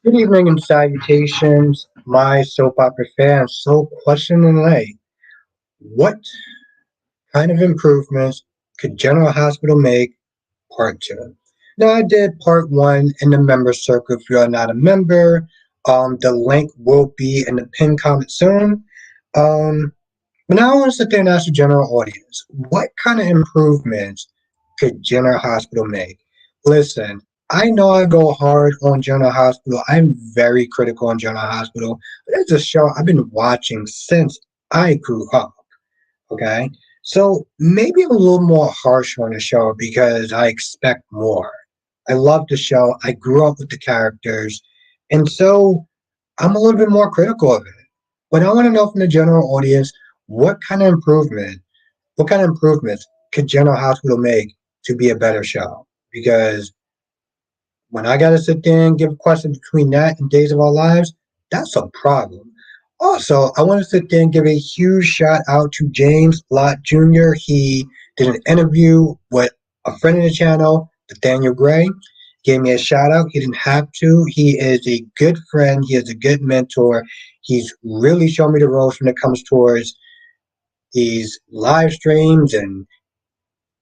Good evening and salutations, my soap opera fans. So, question and lay, what kind of improvements could General Hospital make? Part two. Now, I did part one in the member circle. If you are not a member, the link will be in the pinned comment soon. Um, but now I want to sit there and ask the general audience, what kind of improvements could General Hospital make? Listen, I know I go hard on General Hospital. I'm very critical on General Hospital, but it's a show I've been watching since I grew up. Okay, so maybe I'm a little more harsh on the show because I expect more. I love the show. I grew up with the characters, and so I'm a little bit more critical of it. But I want to know from the general audience what kind of improvements could General Hospital make to be a better show? Because when I gotta sit there and give questions between that and Days of Our Lives, that's a problem. Also, I want to sit there and give a huge shout out to James Lott Jr. He did an interview with a friend of the channel, Nathaniel Gray. Gave me a shout out. He didn't have to. He is a good friend. He is a good mentor. He's really shown me the ropes when it comes towards these live streams and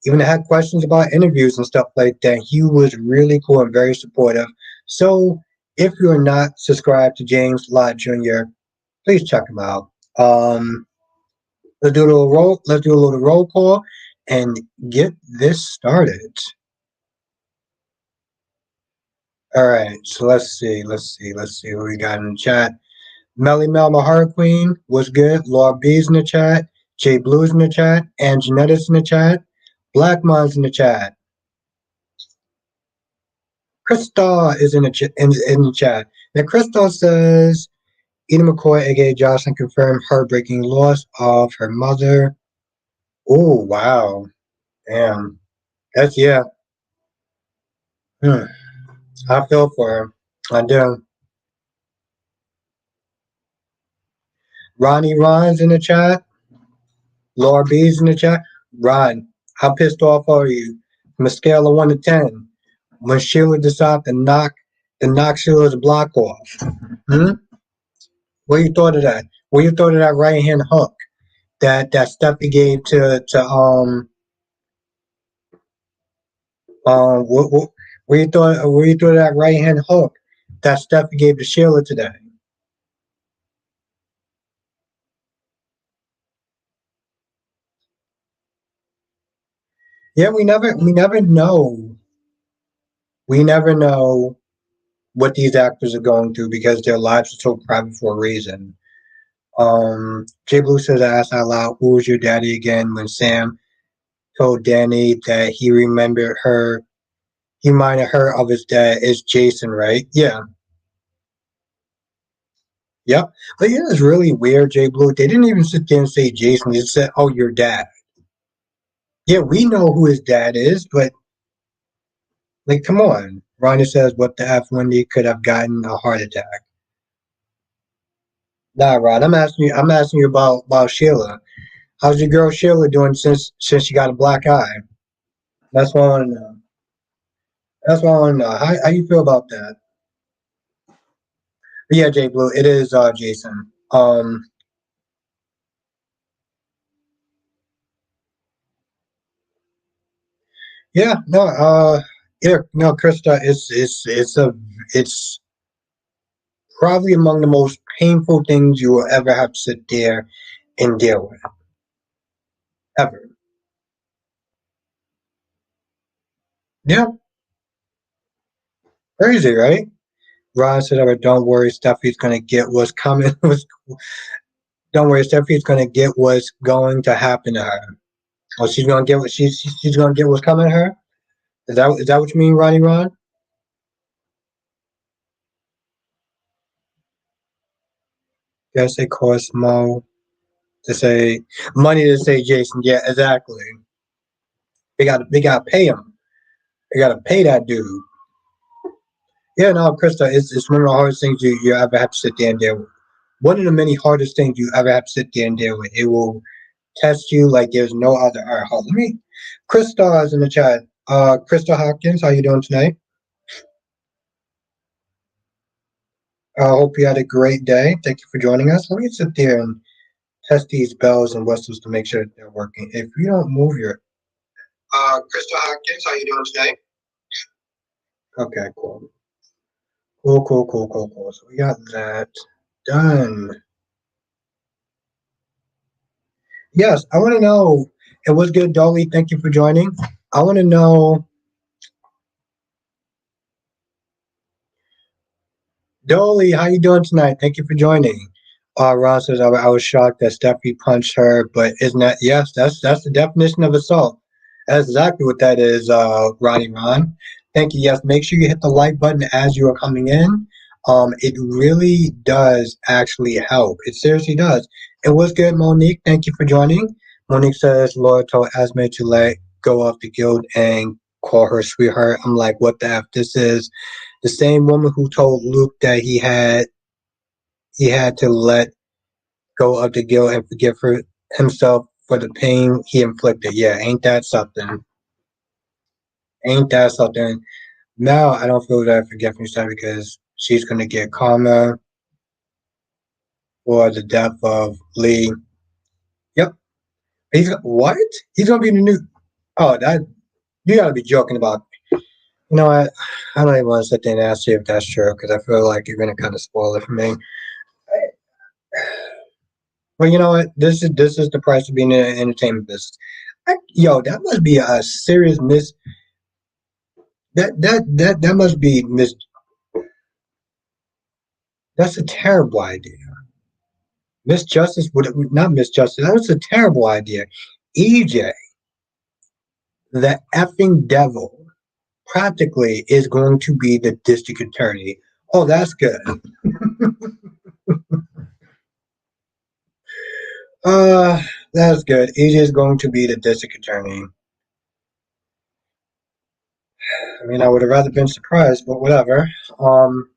even had questions about interviews and stuff like that. He was really cool and very supportive. So if you're not subscribed to James Lott Jr., please check him out. Let's do a little roll call and get this started. All right, so let's see what we got in the chat. Melly Mel, my heart queen, what's good? Laura B's in the chat. Jay Blues in the chat. And Janettis in the chat. Black Mon's in the chat. Krista is in the chat. Now, Krista says, Eden McCoy, aka Jocelyn, confirmed heartbreaking loss of her mother. Oh, wow. Damn. That's, yeah. Hmm. I feel for her. I do. Ronnie Ron's in the chat. Laura B's in the chat. Ron, how pissed off are you? From a scale of 1 to 10. When Sheila decided to knock Sheila's block off. Hmm? What you thought of that? What you thought of that right hand hook that Steffi gave to what you thought of that right hand hook that Steffi gave to Sheila today? Yeah, we never know what these actors are going through because their lives are so private for a reason. Jay Blue says, I asked out loud, who was your daddy again? When Sam told Danny that he reminded her of his dad. It's Jason, right? Yeah. Yep. But yeah, it's really weird, Jay Blue. They didn't even sit there and say Jason. They just said, oh, your dad. Yeah, we know who his dad is, but like, come on. Ronnie says, what the F Wendy could have gotten a heart attack. Nah, Rod, I'm asking you about Sheila. How's your girl Sheila doing since she got a black eye? That's what I want to know. That's what I want to know. How you feel about that? But yeah, Jay Blue, it is Jason. Yeah, no, yeah, no, Krista, it's probably among the most painful things you will ever have to sit there and deal with, ever. Yeah, crazy, right? Ron said, "Ever, don't worry, Steffi's gonna get what's coming. Don't worry, Steffi's gonna get what's going to happen to her. Or she's gonna get what she's gonna get what's coming to her. Is that what you mean, Ronnie Ron? Guess it costs more to say money to say Jason. Yeah, exactly. They gotta pay him. They gotta pay that dude. Yeah, no, Krista, it's one of the hardest things you ever have to sit there and deal with. One of the many hardest things you ever have to sit there and deal with. It will test you like there's no other. All right, hold on. Let me. Krista is in the chat. Krista Hopkins, how you doing tonight? I hope you had a great day. Thank you for joining us. Let me sit there and test these bells and whistles to make sure that they're working. If you don't move your Crystal Hopkins, how you doing today? Okay, cool. Cool. So we got that done. Yes, I want to know. It was good, Dolly. Thank you for joining. I want to know, Dolly, how you doing tonight? Thank you for joining. Ron says I was shocked that Steffi punched her, but isn't that yes? That's the definition of assault. That's exactly what that is, Ronnie Ron. Thank you. Yes, make sure you hit the like button as you are coming in. It really does actually help. It seriously does. It was good, Monique. Thank you for joining. Monique says Laura told Esme to let go of the guilt and call her sweetheart. I'm like, what the f? This is the same woman who told Luke that he had to let go of the guilt and forgive himself for the pain he inflicted. Yeah, ain't that something? Ain't that something? Now I don't feel that forgiveness myself because she's gonna get karma for the death of Lee. Yep. What? He's gonna be the new. Oh, that you gotta be joking about. You know what? I don't even want to sit there and ask you if that's true because I feel like you're gonna kind of spoil it for me. Well, you know what? This is the price of being in the entertainment business. Yo, that must be a serious miss. That must be miss. That's a terrible idea. Miss Justice would not Miss Justice. That was a terrible idea. EJ, the effing devil, practically is going to be the district attorney. Oh, that's good. Uh, that's good. EJ is going to be the district attorney. I mean, I would have rather been surprised, but whatever. Um,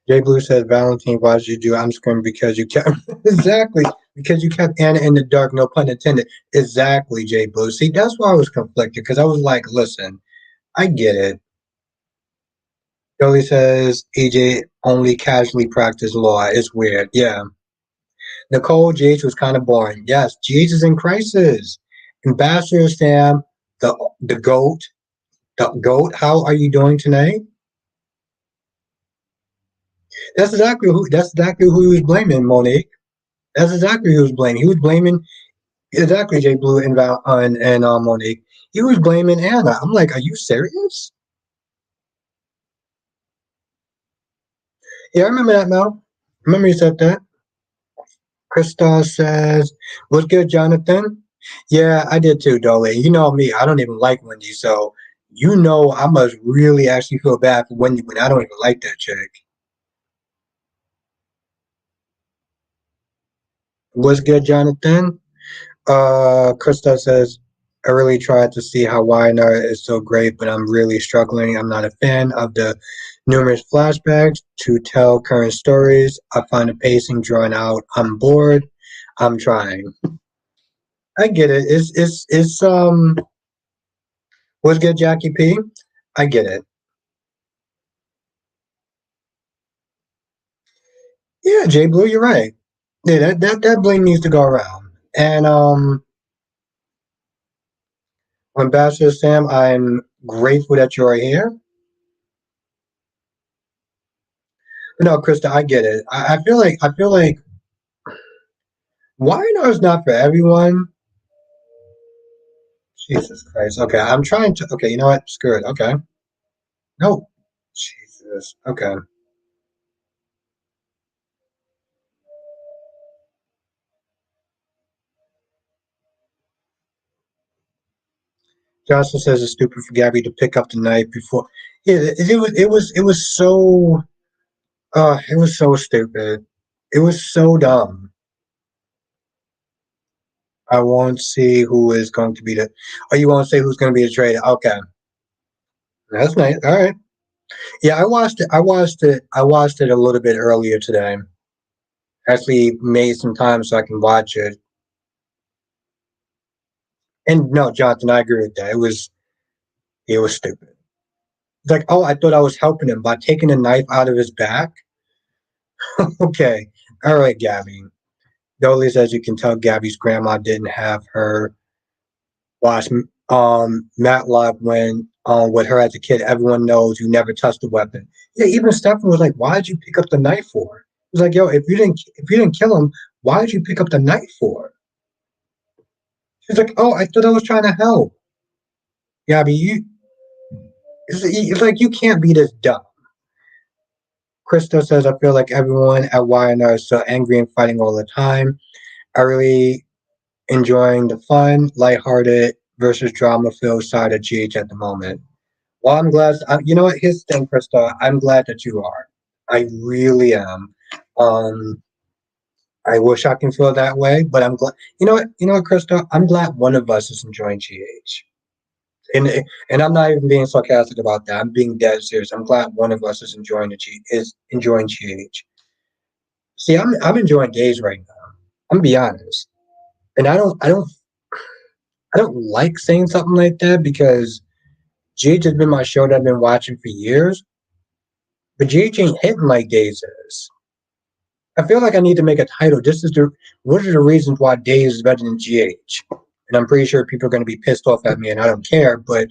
Jay Blue says, Valentine, why did you do? I'm screaming because you kept exactly because you kept Anna in the dark. No pun intended. Exactly, Jay Blue. See, that's why I was conflicted because I was like, listen, I get it. Joey says EJ only casually practiced law. It's weird. Yeah. Nicole GH was kind of boring. Yes, GH is in crisis. Ambassador Sam, the goat, the goat. How are you doing tonight? That's exactly who he was blaming, Monique. That's exactly who he was blaming. He was blaming exactly Jay Blue and Monique. He was blaming Anna. I'm like, are you serious? Yeah, I remember that, Mel. Remember you said that. Krista says, "What's good, Jonathan?" Yeah, I did too, Dolly. You know me, I don't even like Wendy, so you know I must really actually feel bad for Wendy when I don't even like that chick. What's good, Jonathan? Krista says, I really tried to see how YNR is so great, but I'm really struggling. I'm not a fan of the numerous flashbacks to tell current stories. I find the pacing drawn out. I'm bored. I'm trying. I get it. It's what's good, Jackie P? I get it. Yeah, Jay Blue, you're right. Yeah, that blame needs to go around. And Ambassador Sam, I'm grateful that you're here. No, Krista, I get it. I feel like YNR is not for everyone. Jesus Christ. Okay, I'm trying to. Okay, you know what? Screw it. Okay. No. Jesus. Okay. Johnson says it's stupid for Gabby to pick up the knife before. Yeah, it was so stupid. It was so dumb. I won't see who is going to be the. Oh, you won't say who's going to be the traitor. Okay, that's nice. All right. Yeah, I watched it. I watched it a little bit earlier today. Actually, made some time so I can watch it. And no, Jonathan, I agree with that. It was stupid. It's like, oh, I thought I was helping him by taking a knife out of his back. Okay, all right, Gabby. Though, at least as you can tell, Gabby's grandma didn't have her watch Matlock when with her as a kid. Everyone knows you never touched the weapon. Yeah, even Stefan was like, "Why did you pick up the knife for?" He was like, "Yo, if you didn't kill him, why did you pick up the knife for?" She's like, "Oh, I thought I was trying to help." Gabby, it's like you can't be this dumb. Krista says, "I feel like everyone at YNR is so angry and fighting all the time. I really enjoying the fun, lighthearted versus drama-filled side of GH at the moment." Well, I'm glad. You know what? Here's the thing, Krista. I'm glad that you are. I really am. Um, I wish I can feel that way, but I'm glad. You know what? You know what, Krista? I'm glad one of us is enjoying GH. And and I'm not even being sarcastic about that. I'm being dead serious. I'm glad one of us is enjoying GH. See, I'm enjoying days right now. I'm gonna be honest, and I don't like saying something like that because GH has been my show that I've been watching for years, but GH ain't hitting like Days is. I feel like I need to make a title. What are the reasons why Days is better than GH? And I'm pretty sure people are going to be pissed off at me, and I don't care. But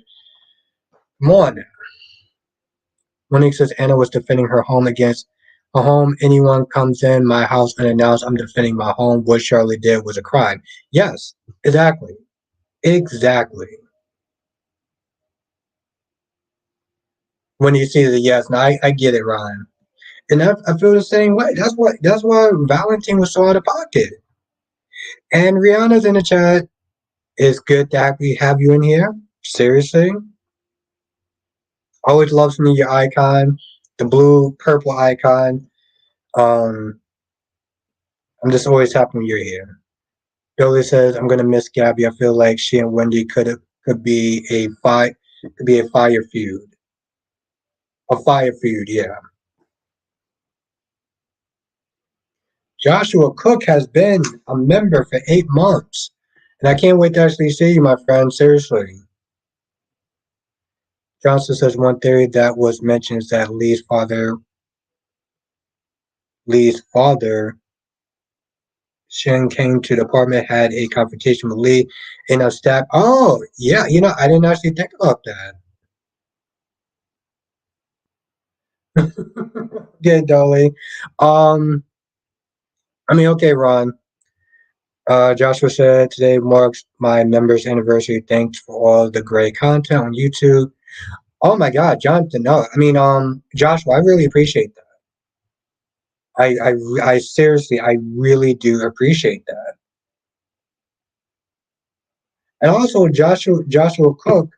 come on, Monique says Anna was defending her home against a home. Anyone comes in my house unannounced, I'm defending my home. What Charlie did was a crime. Yes, exactly, exactly. When you see the yes, now I get it, Ryan. And I feel the same way. That's why Valentine was so out of pocket. And Rihanna's in the chat. It's good that we have you in here. Seriously. Always love seeing your icon, the blue purple icon. Um, I'm just always happy when you're here. Billy says, I'm gonna miss Gabby. I feel like she and Wendy could be a fight could be a fire feud. A fire feud, yeah. Joshua Cook has been a member for 8 months. And I can't wait to actually see you, my friend. Seriously. Johnson says one theory that was mentioned is that Lee's father, Shin, came to the apartment, had a confrontation with Lee in a stab. Oh, yeah, I didn't actually think about that. Good, Dolly. Um, okay, Ron. Joshua said today marks my members' anniversary. Thanks for all the great content on YouTube. Oh my God, Jonathan. No, Joshua, I really appreciate that. I seriously, I really do appreciate that. And also, Joshua Cook,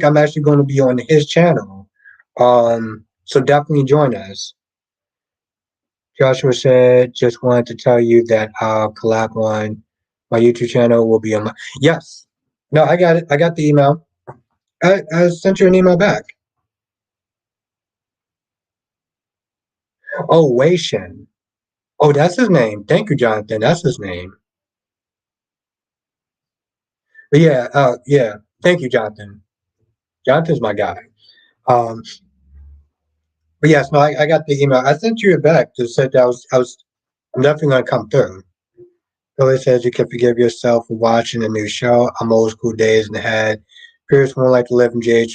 I'm actually going to be on his channel. So definitely join us. Joshua said, just wanted to tell you that I'll collab on my YouTube channel will be on my. Yes. No, I got it. I got the email. I sent you an email back. Oh, Wei Shen. Oh, that's his name. Thank you, Jonathan. That's his name. But yeah, yeah. Thank you, Jonathan. Jonathan's my guy. Um, but yes, no, I got the email. I sent you it back to say that I'm definitely gonna come through. Billy says you can forgive yourself for watching a new show. I'm old school days in the head. Pierce won't like to live in JH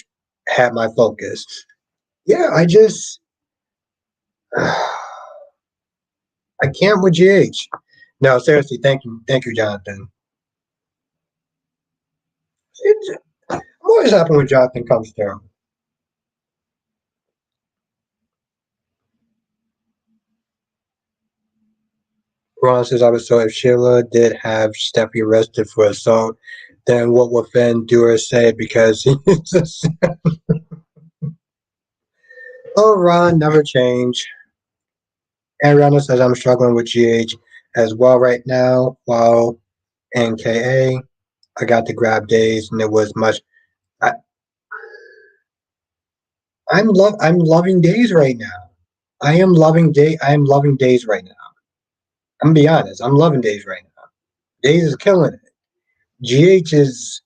had my focus. Yeah, I can't with GH. No, seriously, thank you, Jonathan. I'm always happy when Jonathan comes through. Ron says I was so if Sheila did have Steffi arrested for assault, then what would Finn do or say because he's just oh Ron never change. Ariana says I'm struggling with GH as well right now. While NKA, I got the grab days and it was much. I, I'm loving days right now. I am loving days right now. I'm gonna be honest. I'm loving days right now. Days is killing it. GH is,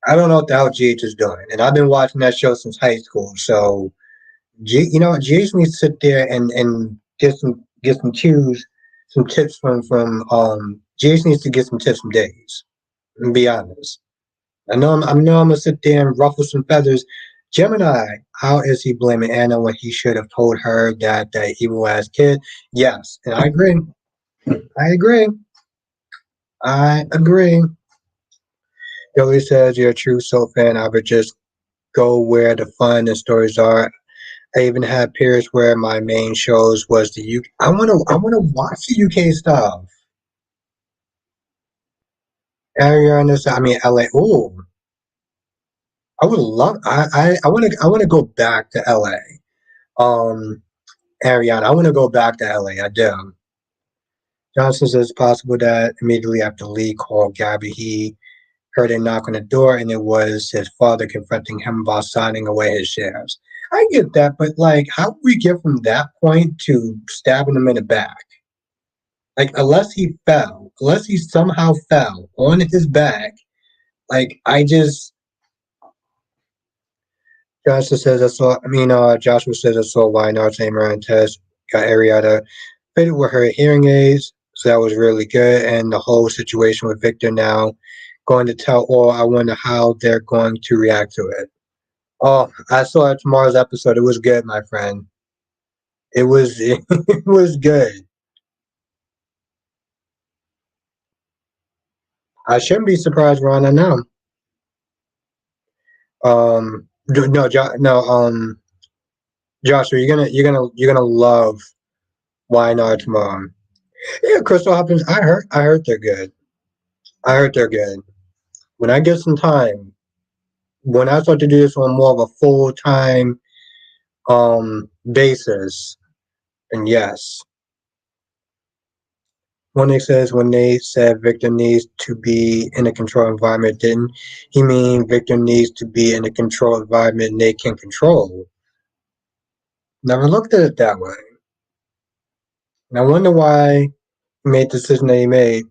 I don't know what the hell GH is doing. And I've been watching that show since high school. So, GH needs to sit there and get some cues, some tips from GH needs to get some tips from Days. And be honest. I know I'm gonna sit there and ruffle some feathers. Gemini, how is he blaming Anna when he should have told her that evil ass kid? Yes, and I agree. I agree. I agree. Billy says you're a true soap fan. I would just go where the fun and stories are. I even had periods where my main shows was the UK. I wanna watch the UK stuff. Ariana, I mean LA. Oh, I would love. I wanna go back to LA. Ariana, I want to go back to LA. I do. Johnson says it's possible that immediately after Lee called Gabby, he heard a knock on the door and it was his father confronting him about signing away his shares. I get that, but like, how do we get from that point to stabbing him in the back? Like, unless he somehow fell on his back, like, I just. Joshua says I saw. I mean, Joshua says I saw Wynard, Tamer, and Tess got Arietta fitted with her hearing aids, so that was really good. And the whole situation with Victor now going to tell all. I wonder how they're going to react to it. Oh, I saw tomorrow's episode. It was good, my friend. It was it was good. I shouldn't be surprised, Ron. I know. No, no. Joshua, you're gonna love Wynard tomorrow. Yeah, Crystal Hoppins. I heard they're good. I heard they're good. When I get some time, when I start to do this on more of a full time basis, and yes. One says when they said Victor needs to be in a controlled environment, didn't he mean Victor needs to be in a controlled environment they can control? Never looked at it that way. And I wonder why he made the decision that he made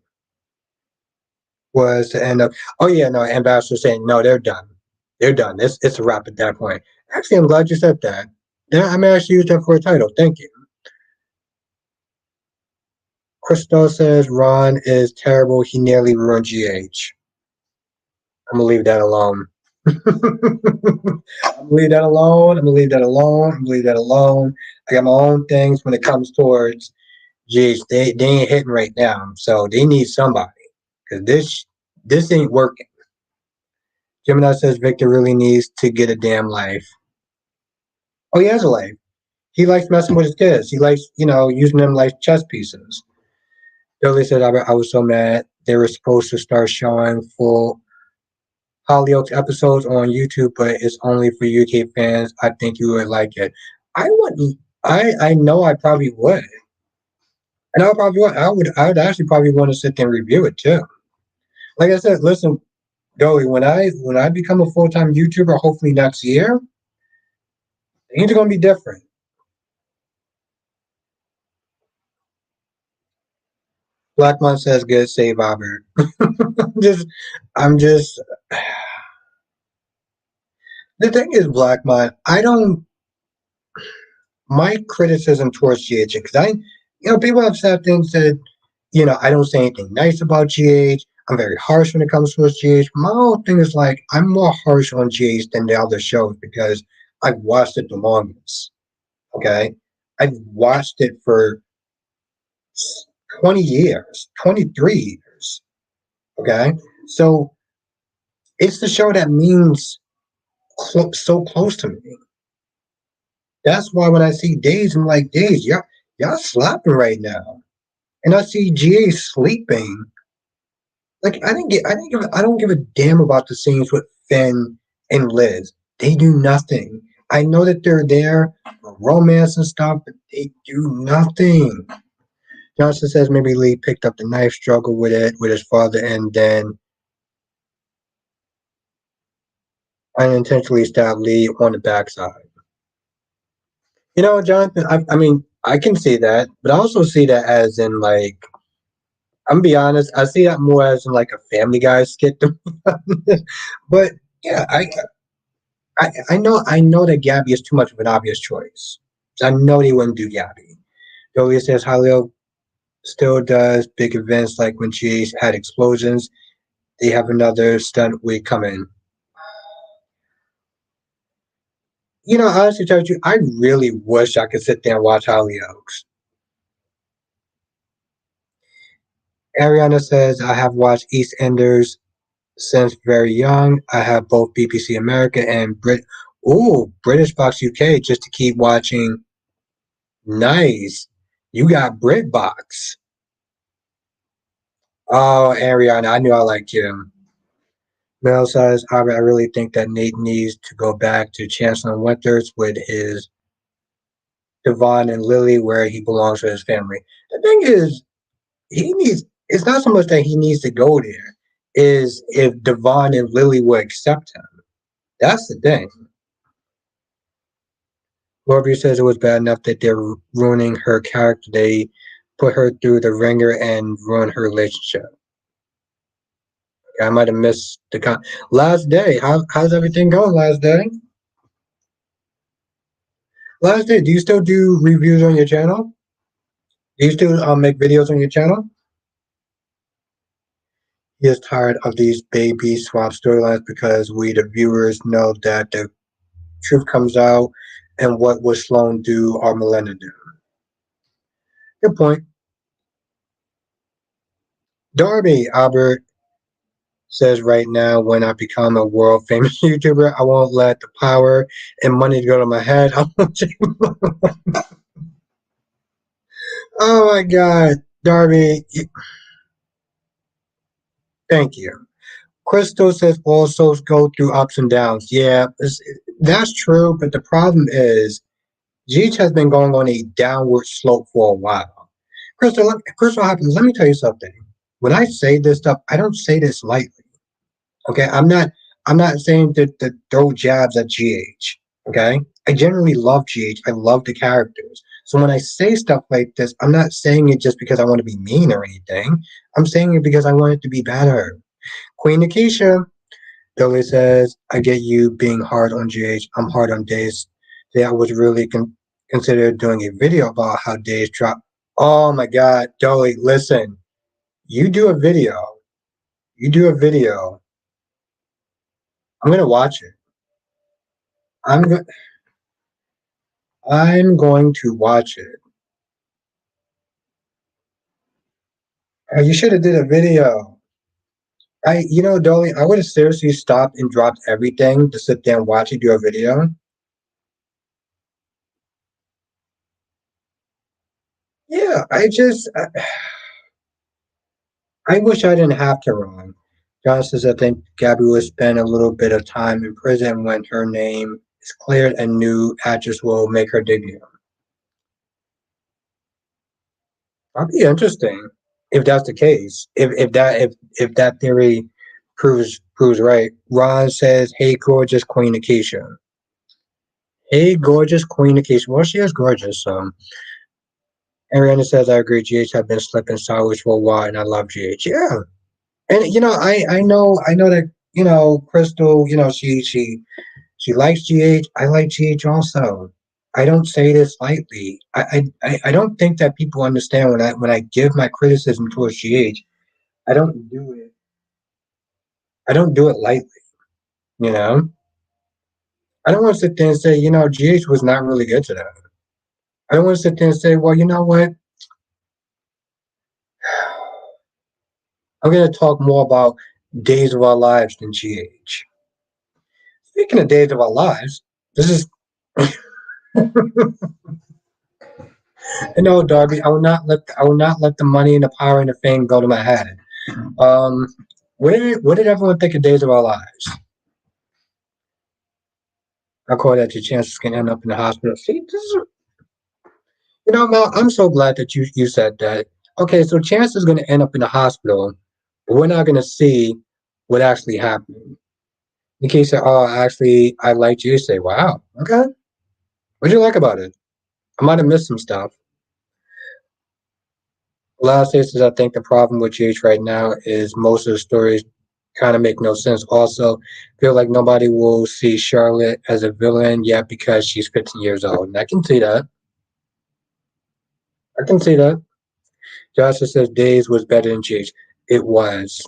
was to end up. Oh yeah, no. Ambassador saying no, they're done. They're done. It's a wrap at that point. Actually, I'm glad you said that. Yeah, I may actually use that for a title. Thank you. Crystal says Ron is terrible. He nearly ruined GH. I'm gonna leave that alone. I'm gonna leave that alone. I'm gonna leave that alone. I'm gonna leave that alone. I got my own things when it comes towards GH. They ain't hitting right now, so they need somebody because this ain't working. Gemini says Victor really needs to get a damn life. Oh, he has a life. He likes messing with his kids. He likes, using them like chess pieces. Billy said, I was so mad. They were supposed to start showing full Hollyoaks episodes on YouTube, but it's only for UK fans. I think you would like it. I would. I know I probably would, and I probably would. I would actually probably want to sit there and review it too. Like I said, listen, Joey, when I become a full time YouTuber, hopefully next year, things are gonna be different. Blackmon says, "Good save, Robert." just, I'm just. The thing is, Blackmon, I don't. My criticism towards GH because people have said things that I don't say anything nice about GH. I'm very harsh when it comes to GH. My whole thing is like I'm more harsh on GH than the other shows because I've watched it the longest. Okay, I've watched it for 20 years, 23 years. Okay, so it's the show that means so close to me. That's why when I see Days, I'm like, Days, y'all slapping right now. And I see GA sleeping. Like I don't give a damn about the scenes with Finn and Liz. They do nothing. I know that they're there for romance and stuff, but they do nothing. Johnson says maybe Lee picked up the knife, struggled with it with his father, and then unintentionally stabbed Lee on the backside. Jonathan, I mean, I can see that, but I also see that as in like I'm gonna be honest. I see that more as in like a Family Guy skit, but yeah, I know that Gabby is too much of an obvious choice. So I know they wouldn't do Gabby. Joey says Halil still does big events like when she had explosions. They have another stunt week coming. Honestly, tell you, I really wish I could sit there and watch Hollyoaks. Ariana says I have watched EastEnders since very young. I have both BBC America and British Box UK just to keep watching. Nice. You got BritBox. Oh, Ariana, I knew I liked you. Mel says, I really think that Nate needs to go back to Chancellor Winters with his Devon and Lily where he belongs with his family. The thing is, it's not so much that he needs to go there, is if Devon and Lily will accept him. That's the thing. Morbius says it was bad enough that they're ruining her character. They put her through the ringer and ruin her relationship. I might have missed the last day. How's everything going? Last day. Last day. Do you still do reviews on your channel? Do you still make videos on your channel? He is tired of these baby swap storylines because we, the viewers, know that the truth comes out and what will Sloan do or Melinda do. Good point. Darby Albert says right now, when I become a world famous YouTuber, I won't let the power and money go to my head. I want to. Oh my God, Darby, thank you. Crystal says all souls go through ups and downs. Yeah, that's true, but the problem is Jeech has been going on a downward slope for a while. Crystal Hopkins, let me tell you something. When I say this stuff, I don't say this lightly. Okay, I'm not saying to throw jabs at GH. Okay, I generally love GH. I love the characters. So when I say stuff like this, I'm not saying it just because I want to be mean or anything. I'm saying it because I want it to be better. Queen Nikisha, Billy says, I get you being hard on GH. I'm hard on Days. Today I was really consider doing a video about how Days drop. Oh my God, Dolly, listen. You do a video. You do a video. I'm gonna watch it. I'm go- I'm going to watch it. You should have did a video. Dolly, I would have seriously stopped and dropped everything to sit there and watch you do a video. Yeah, I wish I didn't have to run. John says, I think Gabby will spend a little bit of time in prison when her name is cleared and new actress will make her debut. That'd be interesting if that's the case. If that theory proves right. Ron says, "Hey, gorgeous Queen Acacia. Hey, gorgeous Queen Acacia. Well, she is gorgeous. Ariana says, "I agree. GH have been slipping sideways for a while, and I love GH. Yeah, and I know that Crystal. She likes GH. I like GH also. I don't say this lightly. I don't think that people understand when I give my criticism towards GH. I don't do it. I don't do it lightly. You know. I don't want to sit there and say, GH was not really good today. I don't want to sit there and say, well, you know what? I'm going to talk more about Days of Our Lives than GH. Speaking of Days of Our Lives, this is no, Darby. I will not let the money and the power and the fame go to my head. Um, what did everyone think of Days of Our Lives? I call that your chances can end up in the hospital. See, Mel, I'm so glad that you said that. Okay, so Chance is going to end up in the hospital, but we're not going to see what actually happened. In case say, oh, actually, I liked you. Say, wow, okay. What do you like about it? I might have missed some stuff. Last says I think the problem with GH right now is most of the stories kind of make no sense. Also, feel like nobody will see Charlotte as a villain yet because she's 15 years old. And I can see that. I can see that. Joshua says Days was better than GH. It was.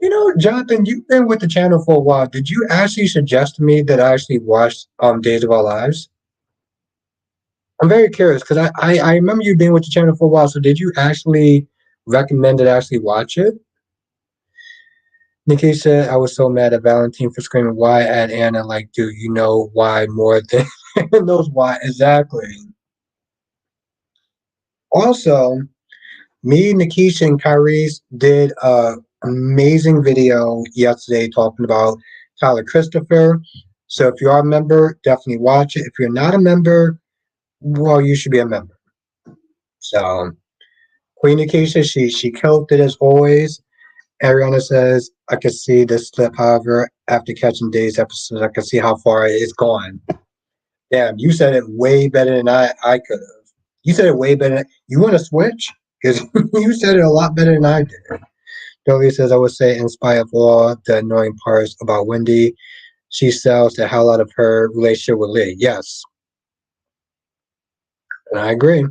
You know, Jonathan, you've been with the channel for a while. Did you actually suggest to me that I actually watch Days of Our Lives? I'm very curious because I remember you being with the channel for a while. So did you actually recommend that I actually watch it? Nikki said I was so mad at Valentine for screaming why at Anna. Like, do you know why more than knows why exactly? Also, me, Nikisha, and Kyrie's did a amazing video yesterday talking about Tyler Christopher. So if you are a member, definitely watch it. If you're not a member, well, you should be a member. So Queen Nikisha, she killed it as always. Ariana says, I could see this slip, however, after catching Days episodes, I could see how far it's gone. Damn, you said it way better than I could have. You said it way better. You want to switch? Because you said it a lot better than I did. Dolly says, I would say, in spite of all the annoying parts about Wendy, she sells the hell out of her relationship with Lee. Yes, and I agree.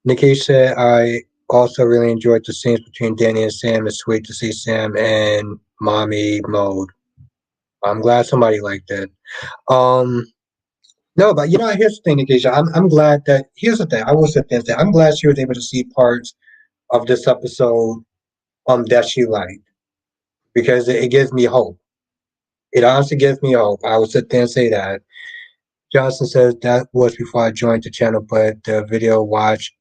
Nikki said, I also really enjoyed the scenes between Danny and Sam. It's sweet to see Sam in mommy mode. I'm glad somebody liked it. Um, no, but you know, here's the thing, Nikisha. I'm glad that here's the thing. I will sit there and say I'm glad she was able to see parts of this episode that she liked because it gives me hope. It honestly gives me hope. I would sit there and say that. Johnson says that was before I joined the channel, but the video watch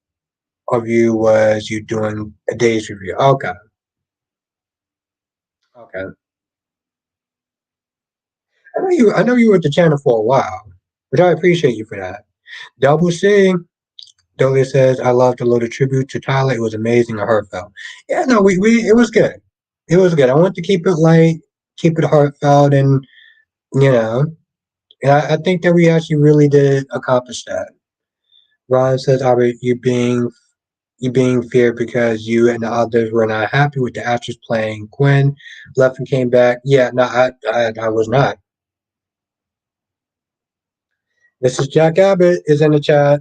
of you was you doing a day's review. Okay. Okay. I know you were at the channel for a while, but I appreciate you for that. Double C. Dolly says, I loved the little tribute to Tyler. It was amazing and heartfelt. Yeah, no, we it was good. It was good. I want to keep it light, keep it heartfelt, and you know, and I think that we actually really did accomplish that. Ron says, Albert, you being feared because you and the others were not happy with the actress playing Gwen. Left and came back. Yeah, no, I was not. Mrs. Jack Abbott is in the chat.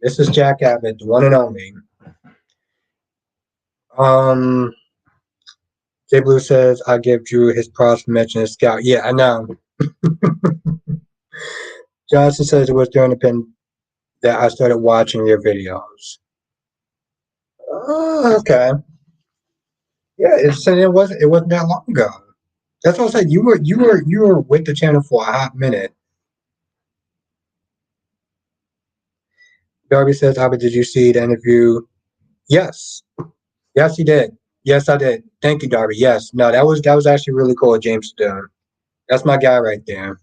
This is Jack Abbott, the one and only. Um, J Blue says, I give Drew his props for mentioning Scout. Yeah, I know. Johnson says it was during the pen that I started watching your videos. Oh, okay. Yeah, it wasn't that long ago. That's what I said. You were with the channel for a hot minute. Darby says, Abby, did you see the interview? Yes. Yes, he did. Yes, I did. Thank you, Darby. Yes. No, that was actually really cool, James Stone. That's my guy right there.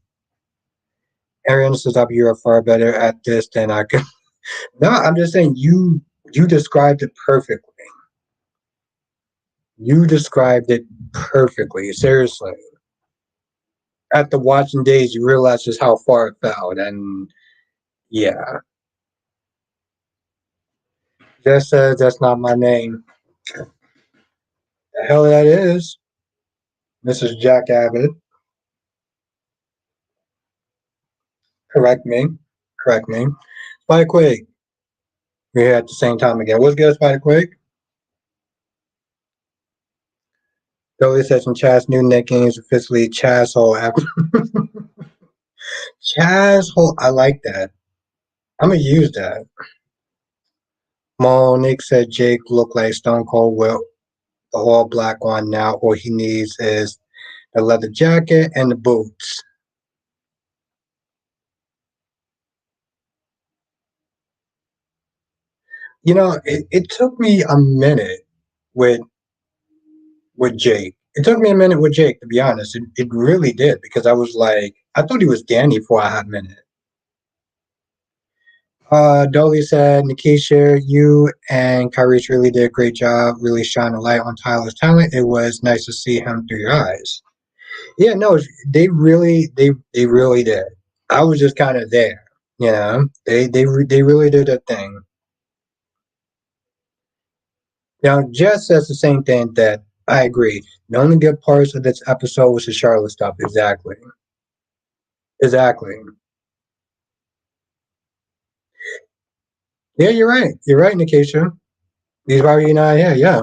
Ariana says, Abby, you're far better at this than I could. No, I'm just saying you described it perfectly. You described it perfectly. Seriously. After watching Days, you realize just how far it fell. And yeah. Just says that's not my name. The hell that is. Mrs. Jack Abbott. Correct me. Correct me. Spider Quake. We're here at the same time again. What's good, Spider Quake? Dolly says in Chaz new nickname is officially Chaz Hole after Chaz Hole. I like that. I'm gonna use that. Monique said Jake looked like Stone Cold with the all black one now. All he needs is the leather jacket and the boots. You know, it took me a minute with Jake. It took me a minute with Jake, to be honest. It really did because I was like, I thought he was Danny for a hot minute. Dolly said, Nikisha, you and Kyrie's really did a great job, really shining a light on Tyler's talent. It was nice to see him through your eyes. Yeah, no, they really did. I was just kind of there. They really did a thing. Now, Jess says the same thing that I agree. The only good parts of this episode was the Charlotte stuff. Exactly. Exactly. Yeah, you're right. You're right, Nikisha. These are you not here. Yeah.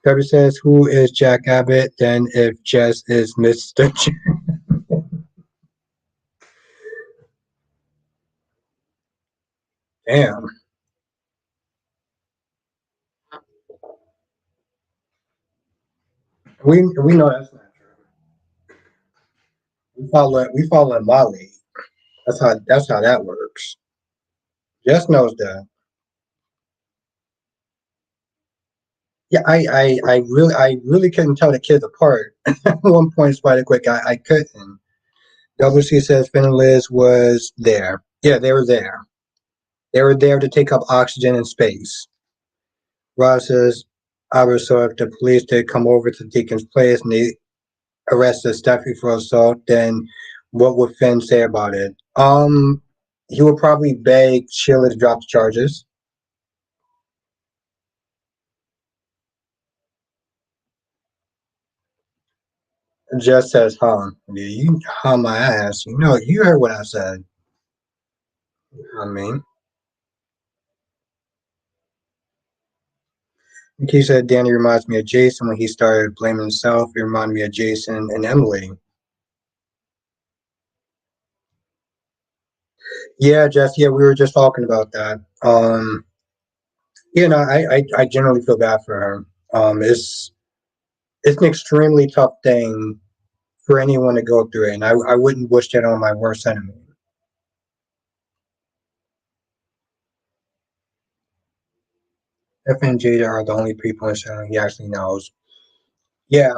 Pepper says, "Who is Jack Abbott?" Then, if Jess is Mister, damn, we know that's not true. We follow Molly. That's how that works. Jess knows that. Yeah, I really couldn't tell the kids apart. At one point, Spider Quick, I couldn't. WC says Finn and Liz was there. Yeah, they were there. They were there to take up oxygen in space. Ross says, so if the police did come over to Deacon's place and they arrested Steffi for assault, then what would Finn say about it? He would probably beg Sheila to drop the charges. Just says, yeah, you hum my ass. You heard what I said. I mean, he said Danny reminds me of Jason when he started blaming himself. He reminded me of Jason and Emily. Yeah, Jess. Yeah, we were just talking about that. I generally feel bad for her. It's an extremely tough thing for anyone to go through it, and I wouldn't wish that on my worst enemy. F and Jada are the only people in Shannon he actually knows. Yeah,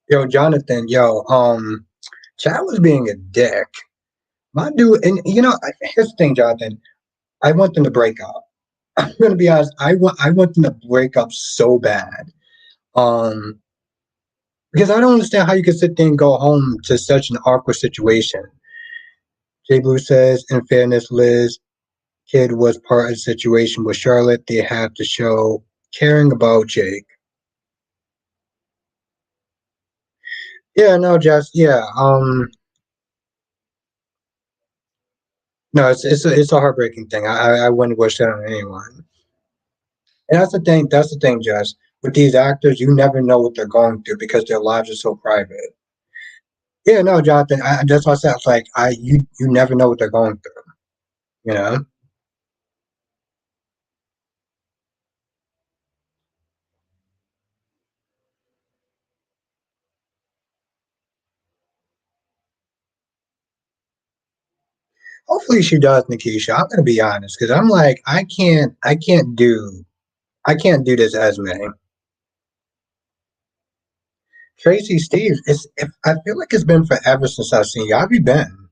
yo, Jonathan, Chad was being a dick. My dude, and here's the thing, Jonathan. I want them to break up. I'm gonna be honest. I want them to break up so bad. Um, because I don't understand how you can sit there and go home to such an awkward situation. Jay Blue says, in fairness, Liz Kid was part of the situation with Charlotte. They have to show caring about Jake. Yeah, no, Jess. Yeah, no, it's a heartbreaking thing. I wouldn't wish that on anyone. And that's the thing. That's the thing, Jess. With these actors, you never know what they're going through because their lives are so private. Yeah, no, Jonathan. That's what I said. It's like you never know what they're going through. You know. Hopefully she does, Nikisha. I'm gonna be honest because I'm like I can't do this, Esme. Tracy Steve. I feel like it's been forever since I've seen you. How have you been?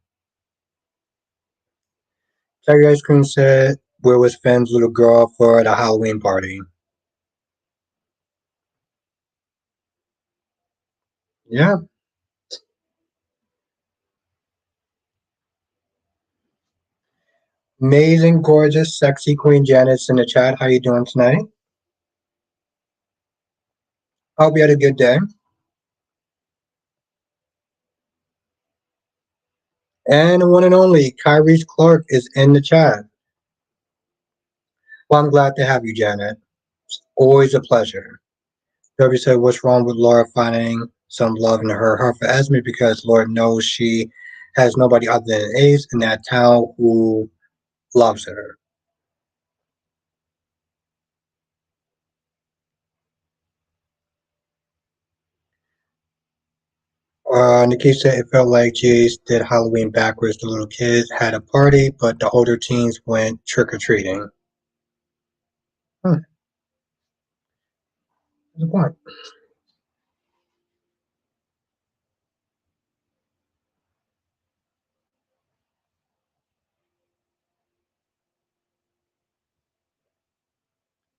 Terry Ice Cream said, "Where was Finn's little girl for the Halloween party?" Yeah, amazing, gorgeous, sexy Queen Janet's in the chat. How you doing tonight? Hope you had a good day. And the one and only Kyrie Clark is in the chat. Well, I'm glad to have you, Janet. Always a pleasure. Debbie said, "What's wrong with Laura finding some love in her heart for Esme? Because Lord knows she has nobody other than Ace in that town who loves her." Nikki said it felt like Jace did Halloween backwards. The little kids had a party, but the older teens went trick or treating. Hmm, that's a point.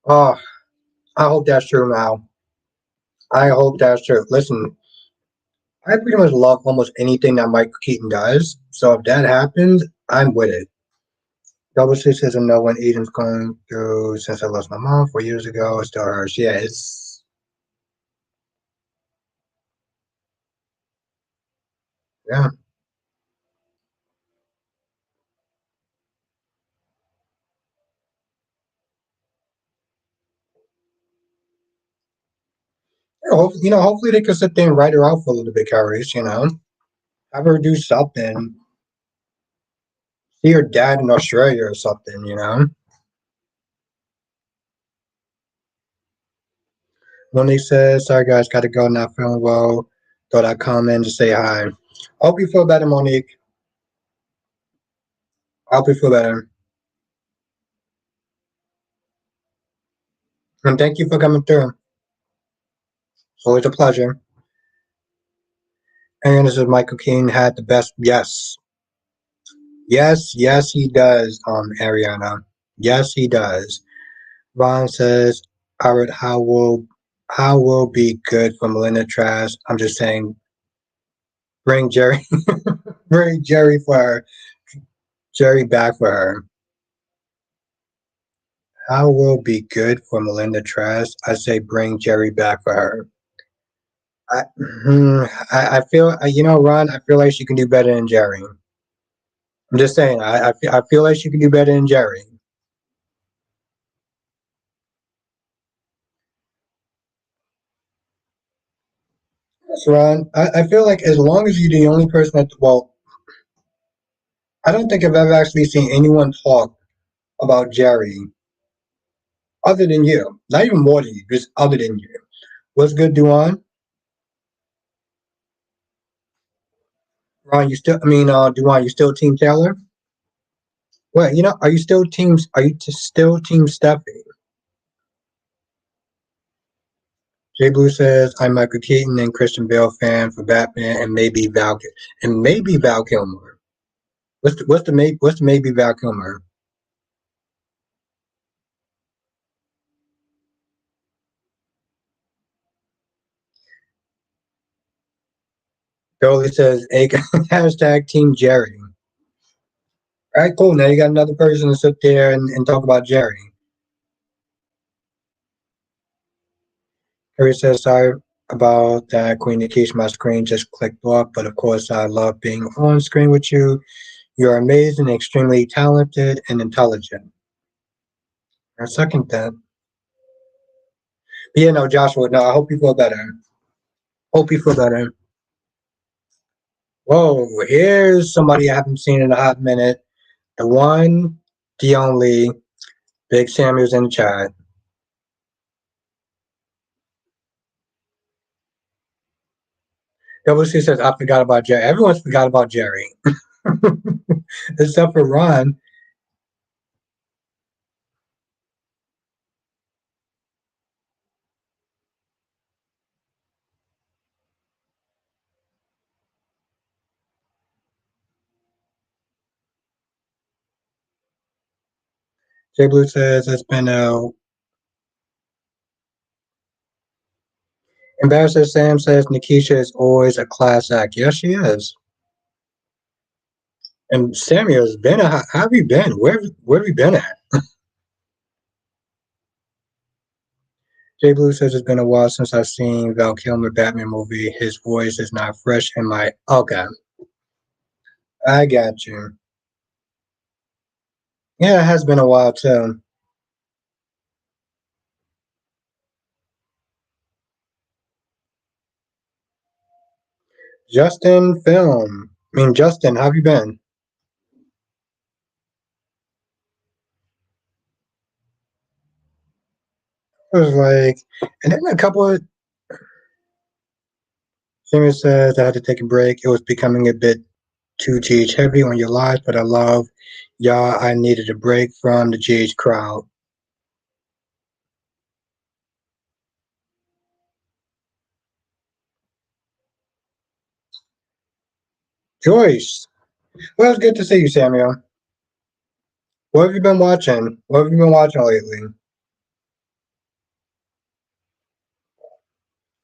Oh, I hope that's true now. I hope that's true. Listen, I pretty much love almost anything that Michael Keaton does. So if that happens, I'm with it. Double Six doesn't know when Eden's going through since I lost my mom 4 years ago. It's still hers. Yeah, it's yeah. Hopefully they can sit there and write her out for a little bit, Carries, have her do something. See her dad in Australia or something. When they said, sorry guys, gotta go, not feeling well. Thought I'd come in to say hi. Hope you feel better, Monique. Hope you feel better. And thank you for coming through. It's always a pleasure. And this is Michael Keane had the best. Yes. Yes, yes, he does, Ariana. Yes, he does. Ron says, Alright, how will be good for Melinda Trash. I'm just saying, bring Jerry, bring Jerry for her, Jerry back for her. How will be good for Melinda Trash? I say, bring Jerry back for her. I feel, Ron, I feel like she can do better than Jerry. I'm just saying, I feel like she can do better than Jerry. Yes, Ron, I feel like as long as you're the only person well, I don't think I've ever actually seen anyone talk about Jerry other than you. Not even more than you, just other than you. What's good, Duan? Ron, Duan, you still Team Taylor? Well, are you still Team Steffi? Jay Blue says, I'm Michael Keaton and Christian Bale fan for Batman and maybe Val Kilmer. What's the maybe Val Kilmer? Dolly says, hashtag Team Jerry. All right, cool. Now you got another person to sit there and talk about Jerry. Harry says, sorry about that communication. My screen just clicked off, but of course, I love being on screen with you. You're amazing, extremely talented, and intelligent. I second that. But yeah, no, Joshua, no, I hope you feel better. Hope you feel better. Whoa, here's somebody I haven't seen in a hot minute. The one, the only, Big Samuel's in the chat. WC says, I forgot about Jerry. Everyone's forgot about Jerry. Except for Ron. Jay Blue says, it's been a Ambassador Sam says Nikisha is always a class act. Yes, she is. And Samuel's been how have you been? Where have you been at? Jay Blue says it's been a while since I've seen Val Kilmer Batman movie. His voice is not fresh in my okay. I got you. Yeah, it has been a while too. Justin Film. Justin, how have you been? It was like, and then a couple of Samuel says I had to take a break. It was becoming a bit too GH heavy on your lives, but I love y'all. I needed a break from the GH crowd. Joyce, well, it's good to see you, Samuel. What have you been watching? What have you been watching lately?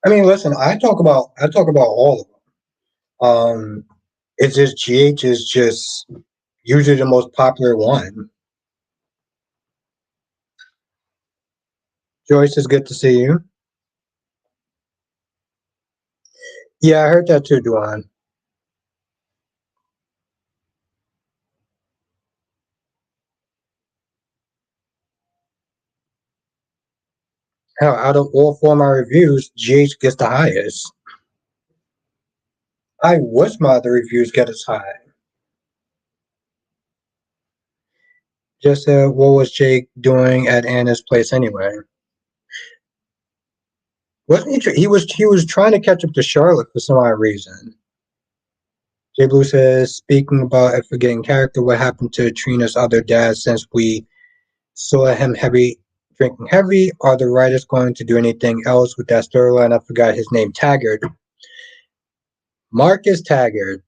Listen, I talk about all of them. Um, it's just GH is just usually the most popular one. Joyce, is good to see you. Yeah, I heard that too, Duan. Hell, out of all four of my reviews, GH gets the highest. I wish my other reviews get as high. Just what was Jake doing at Anna's place anyway? Wasn't he? He was trying to catch up to Charlotte for some odd reason. Jay Blue says, speaking about a forgetting character, what happened to Trina's other dad since we saw him drinking heavy? Are the writers going to do anything else with that storyline? I forgot his name. Taggart. Marcus Taggart.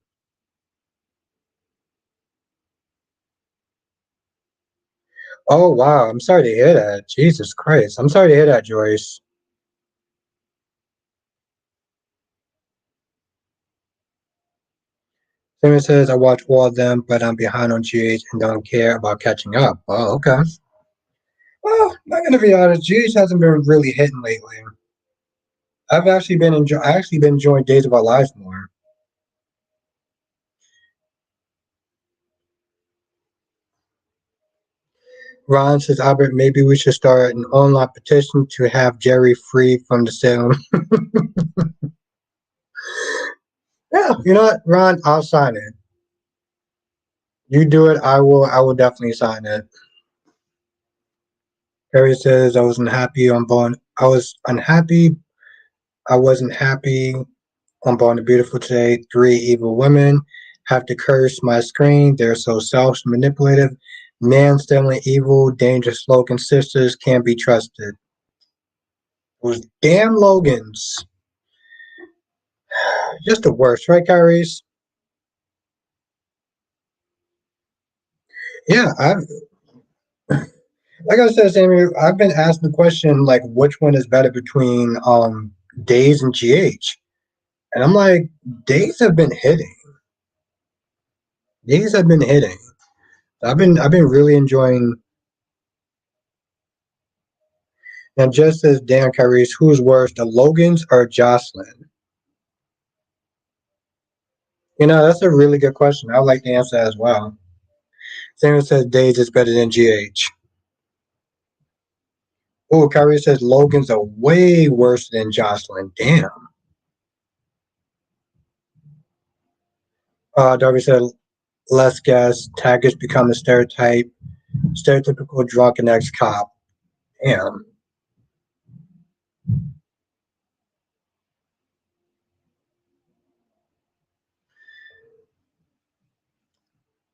Oh wow, I'm sorry to hear that. Jesus Christ, I'm sorry to hear that, Joyce. Simon says I watch all of them, but I'm behind on GH and don't care about catching up. Oh, okay. Well, I'm gonna be honest. GH hasn't been really hitting lately. I actually been enjoying Days of Our Lives more. Ron says, Albert, maybe we should start an online petition to have Jerry free from the cell. Yeah, you know what, Ron, I'll sign it. You do it, I will definitely sign it. Harry says I was unhappy. I wasn't happy on Born the Beautiful today. Three evil women have to curse my screen. They're so self manipulative. Man stealing evil, dangerous Logan sisters can't be trusted. Those damn Logans. Just the worst, right, Kyrie's? Yeah, like I said, Sammy, I've been asked the question like which one is better between Days and GH. And I'm like, Days have been hitting. Days have been hitting. I've been really enjoying, and just as Dan Kyrie's, who's worse, the Logans or Jocelyn? You know, that's a really good question. I'd like to answer that as well. Sam says Days is better than GH. Oh, Kyrie says Logan's are way worse than Jocelyn. Damn. Darby said less gas. Taggart become a stereotypical drunken ex-cop. Damn.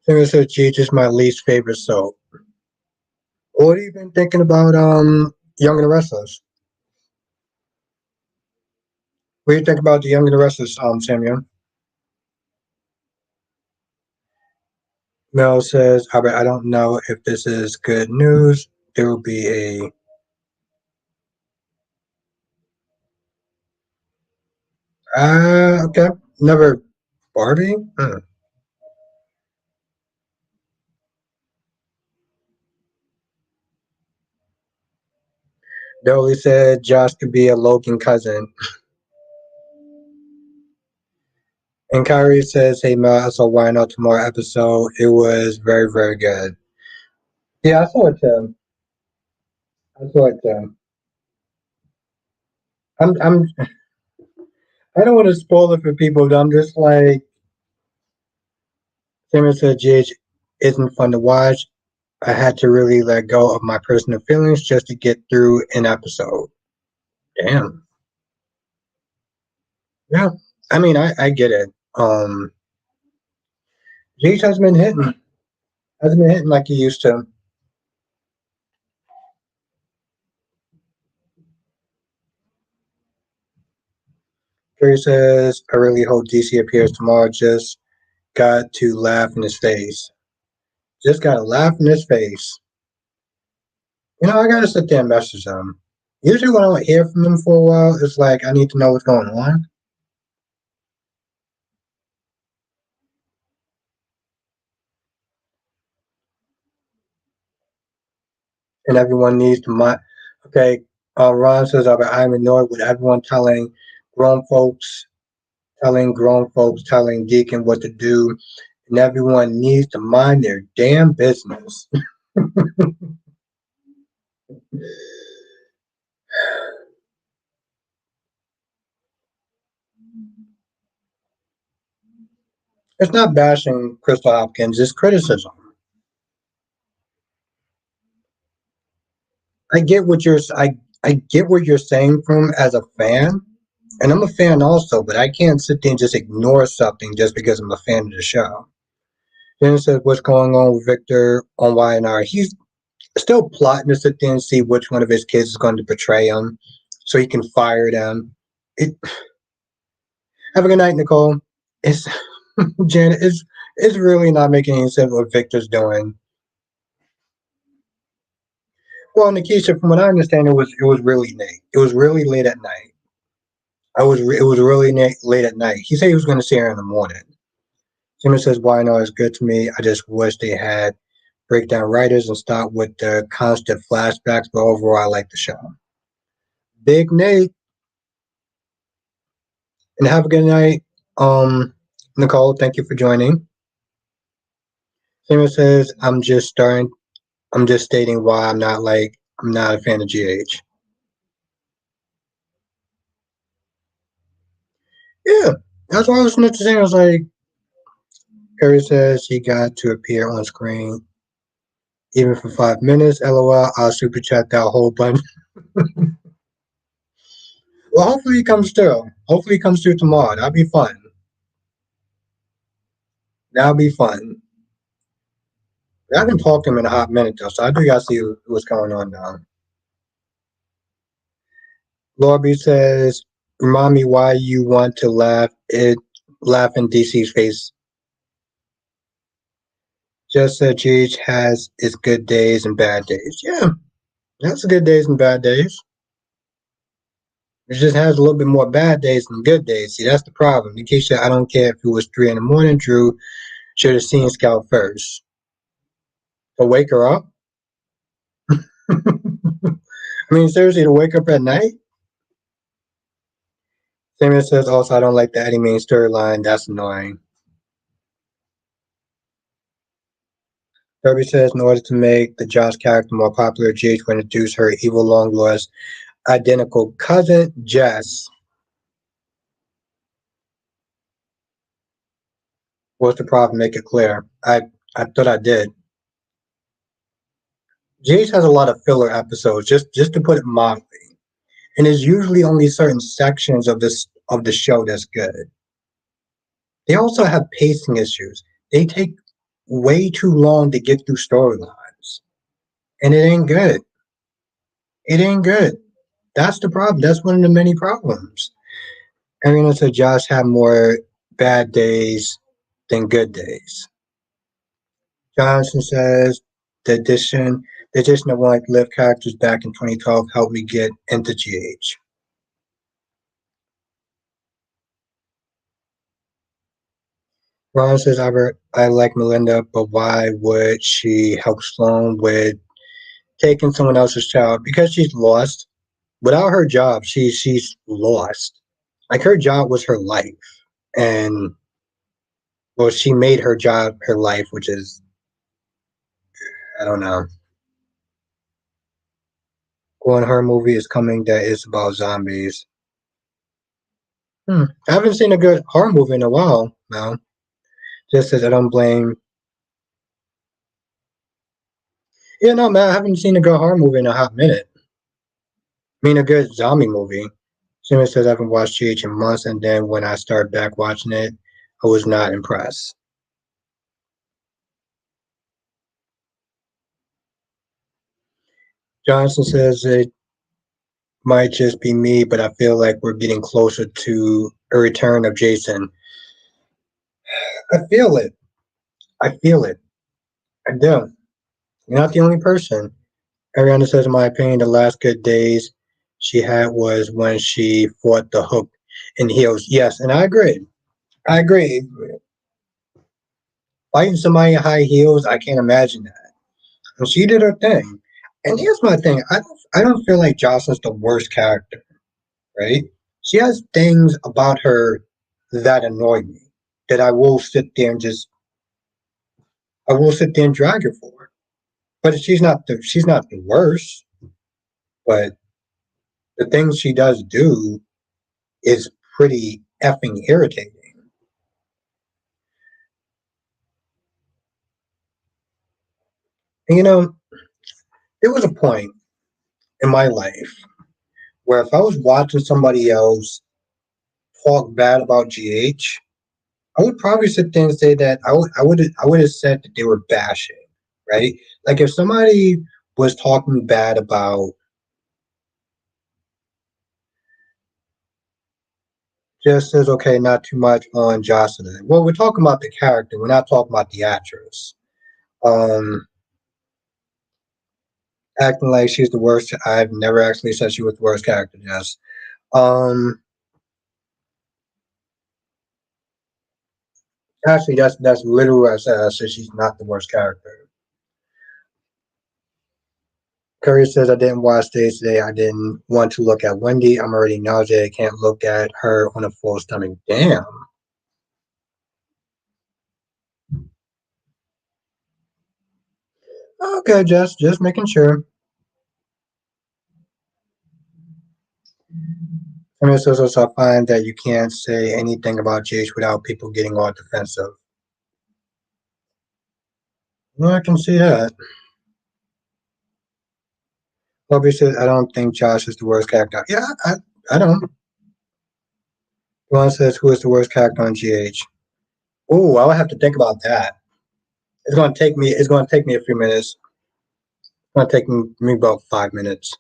Sam says GH is my least favorite soap. What have you been thinking about Young and the Restless? What do you think about the Young and the Restless, Samuel? Mel says, Albert, I don't know if this is good news. There will be a okay. Never Barbie? Dolly said Josh could be a Logan cousin. And Kyrie says, hey Mel, I saw Why Not Tomorrow episode. It was very, very good. Yeah, I saw it too. I saw it too. I'm I don't want to spoil it for people, but I'm just like Samuel said GH isn't fun to watch. I had to really let go of my personal feelings just to get through an episode. Damn. Yeah. I mean I get it. GH hasn't been hitting like he used to. Kerry says, I really hope DC appears tomorrow. Just got to laugh in his face. Just got to laugh in his face. You know, I got to sit there and message him. Usually, when I don't hear from him for a while, it's like I need to know what's going on. and everyone needs to mind. Okay, Ron says, I'm annoyed with everyone grown folks, grown folks, telling Deacon what to do, and everyone needs to mind their damn business. It's not bashing Crystal Hopkins, it's criticism. I get what you're I get what you're saying from as a fan, and I'm a fan also, but I can't sit there and just ignore something just because I'm a fan of the show. Then it says what's going on with Victor on YNR. He's still plotting to sit there and see which one of his kids is going to betray him, so he can fire them. It. Have a good night, Nicole. It's Janet. It's really not making any sense what Victor's doing. Well, Nikisha, from what I understand, it was really late. It was really late at night. It was really late at night. He said he was going to see her in the morning. Simon says, "Why not? It's good to me. I just wish they had breakdown writers and stop with the constant flashbacks. But overall, I like the show." Big Nate, and have a good night. Nicole, thank you for joining. Simon says, I'm just stating why I'm not a fan of GH." Yeah, that's what I was listening to say. I was like, Harry says he got to appear on screen even for 5 minutes. LOL, I'll super chat that whole bunch. Well, hopefully he comes through. Hopefully he comes through tomorrow. That'll be fun. That'll be fun. I haven't talked to him in a hot minute though, so I do gotta see what's going on now. Lorby says, remind me why you want to laugh in DC's face. Just that GH has its good days and bad days. Yeah, that's good days and bad days. It just has a little bit more bad days than good days. See, that's the problem. Nikisha, I don't care if it was 3 in the morning. Drew should have seen Scout first. To wake her up? I mean, seriously, to wake up at night? Samuel says, also, I don't like the Eddie Main storyline. That's annoying. Derby says, in order to make the Josh character more popular, GH will introduce her evil long lost identical cousin, Jess. What's the problem? Make it clear. I thought I did. GH has a lot of filler episodes, just to put it mildly. And there's usually only certain sections of the show that's good. They also have pacing issues. They take way too long to get through storylines. And it ain't good. It ain't good. That's the problem. That's one of the many problems. Ariana said Josh had more bad days than good days. Johnson says the addition of like live characters back in 2012 helped me get into GH. Ron says I like Melinda, but why would she help Sloan with taking someone else's child? Because she's lost. Without her job, she's lost. Like her job was her life, and well, she made her job her life, which is I don't know. One horror movie is coming that is about zombies. I haven't seen a good horror movie in a while now. Just as I don't blame. Yeah, no, man, I haven't seen a good horror movie in a hot minute. I mean, a good zombie movie. Simon says I haven't watched GH in months, and then when I started back watching it, I was not impressed. Johnson says it might just be me, but I feel like we're getting closer to a return of Jason. I feel it. I feel it. I do. You're not the only person. Ariana says, in my opinion, the last good days she had was when she fought the Hook in heels. Yes, and I agree. I agree. Fighting somebody in high heels, I can't imagine that. And she did her thing. And here's my thing. I don't feel like Jocelyn's the worst character, right? She has things about her that annoy me that I will sit there and drag her for. But she's not the worst. But the things she does do is pretty effing irritating. And there was a point in my life where if I was watching somebody else talk bad about GH, I would probably sit there and say that I would have said that they were bashing, right? Like if somebody was talking bad about just as okay, not too much on Jocelyn. Well, we're talking about the character. We're not talking about the actress. Um, Acting like she's the worst. I've never actually said she was the worst character. Yes. Um, Actually, that's literally what I said. I said she's not the worst character. Curry says I didn't watch stage today. I didn't want to look at Wendy. I'm already nauseated. I can't look at her on a full stomach. Damn. Okay, just making sure. I mean, so I find that you can't say anything about Jace without people getting all defensive. Well, I can see that. Bobby says I don't think Josh is the worst character. Yeah, I don't. Ron says who is the worst character on GH? Oh, I'll have to think about that. It's gonna take me a few minutes. It's gonna take me about 5 minutes.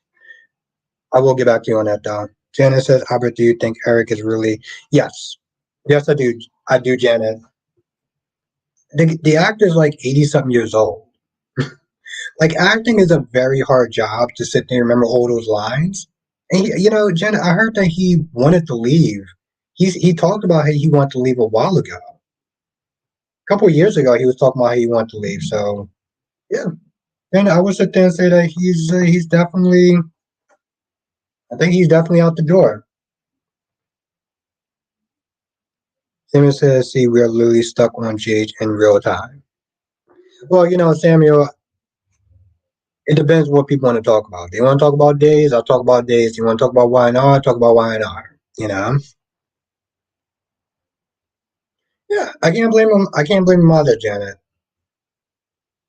I will get back to you on that though. Janet says, Albert, do you think Eric is really yes. Yes, I do. I do, Janet. The actor's like 80 something years old. Like acting is a very hard job to sit there and remember all those lines. And Janet, I heard that he wanted to leave. He talked about how he wanted to leave a while ago. A couple of years ago, he was talking about how he wanted to leave. So yeah, and I would sit there and say that he's definitely. I think he's definitely out the door. Samuel says, "See, we're literally stuck on GH in real time." Well, Samuel, it depends what people want to talk about. They want to talk about days, I'll talk about days. You want to talk about Y&R, I'll talk about Y&R. Yeah, I can't blame him. I can't blame him either, Janet.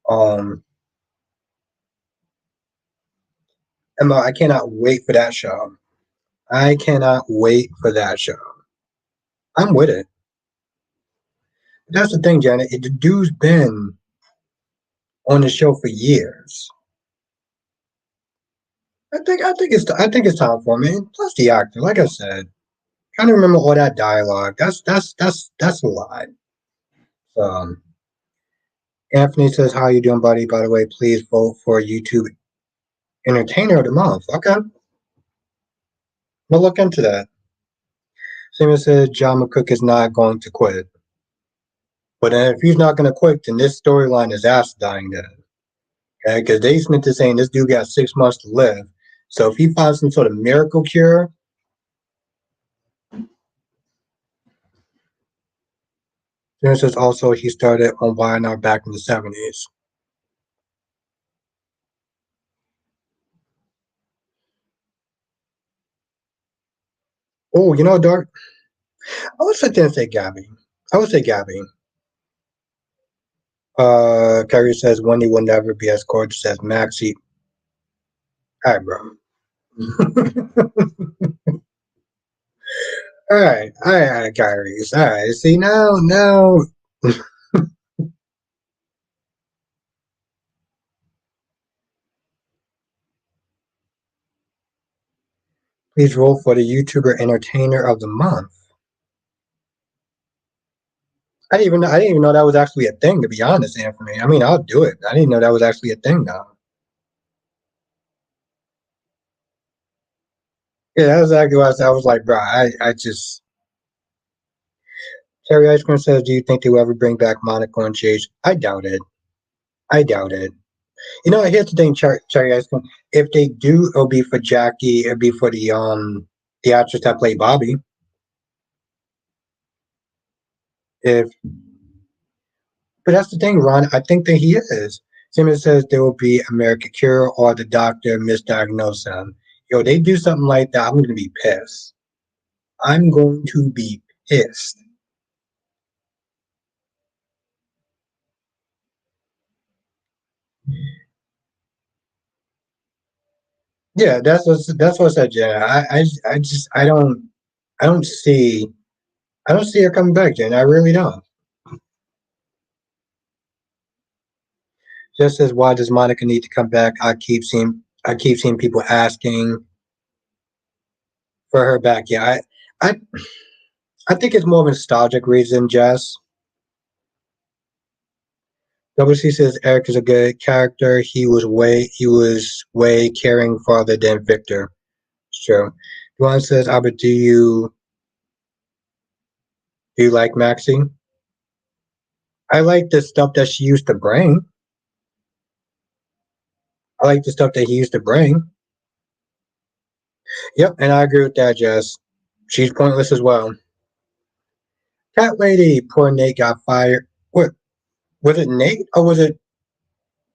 Um, Emma, I cannot wait for that show. I cannot wait for that show. I'm with it. That's the thing, Janet. The dude's been on the show for years. I think it's time for me. Plus the actor, like I said, trying to remember all that dialogue. That's a lot. Um, Anthony says, "How you doing, buddy? By the way, please vote for YouTube Entertainer of the Month." Okay, we'll look into that. Simon says John McCook is not going to quit, but if he's not going to quit, then this storyline is ass dying then. Okay, because they spent to saying this dude got 6 months to live. So if he finds some sort of miracle cure, Simon says also he started on Y&R back in the 70s. Oh, Dark. I would sit there and say Gabby. I would say Gabby. Carrie says Wendy will never be as gorgeous as Maxie. All right, bro. All right, Kyrie. All right. See now, please roll for the YouTuber Entertainer of the Month. I didn't even know that was actually a thing. To be honest, Anthony. I mean, I'll do it. I didn't know that was actually a thing though. Yeah, that was exactly what I was like, bro. I just Terry Ice Cream says, "Do you think they will ever bring back Monica and Chase?" I doubt it. I doubt it. Here's the thing, Cherry Ice Cream. If they do, it'll be for Jackie. It'll be for the actress that played Bobby. If But that's the thing, Ron. I think that he is. Simmons says there will be American Cure or the doctor misdiagnose him. They do something like that, I'm going to be pissed. I'm going to be pissed. Yeah, that's what I said, Jen. I don't see I don't see her coming back, Jen. I really don't. Just as why does Monica need to come back? I keep seeing people asking for her back. Yeah, I I think it's more of a nostalgic reason, Jess. WC says Eric is a good character. He was way caring father than Victor. It's true. Duane says, Albert, do you like Maxie? I like the stuff that she used to bring. I like the stuff that he used to bring. Yep, and I agree with that, Jess. She's pointless as well. Cat lady, poor Nate got fired. What was it, Nate, or was it?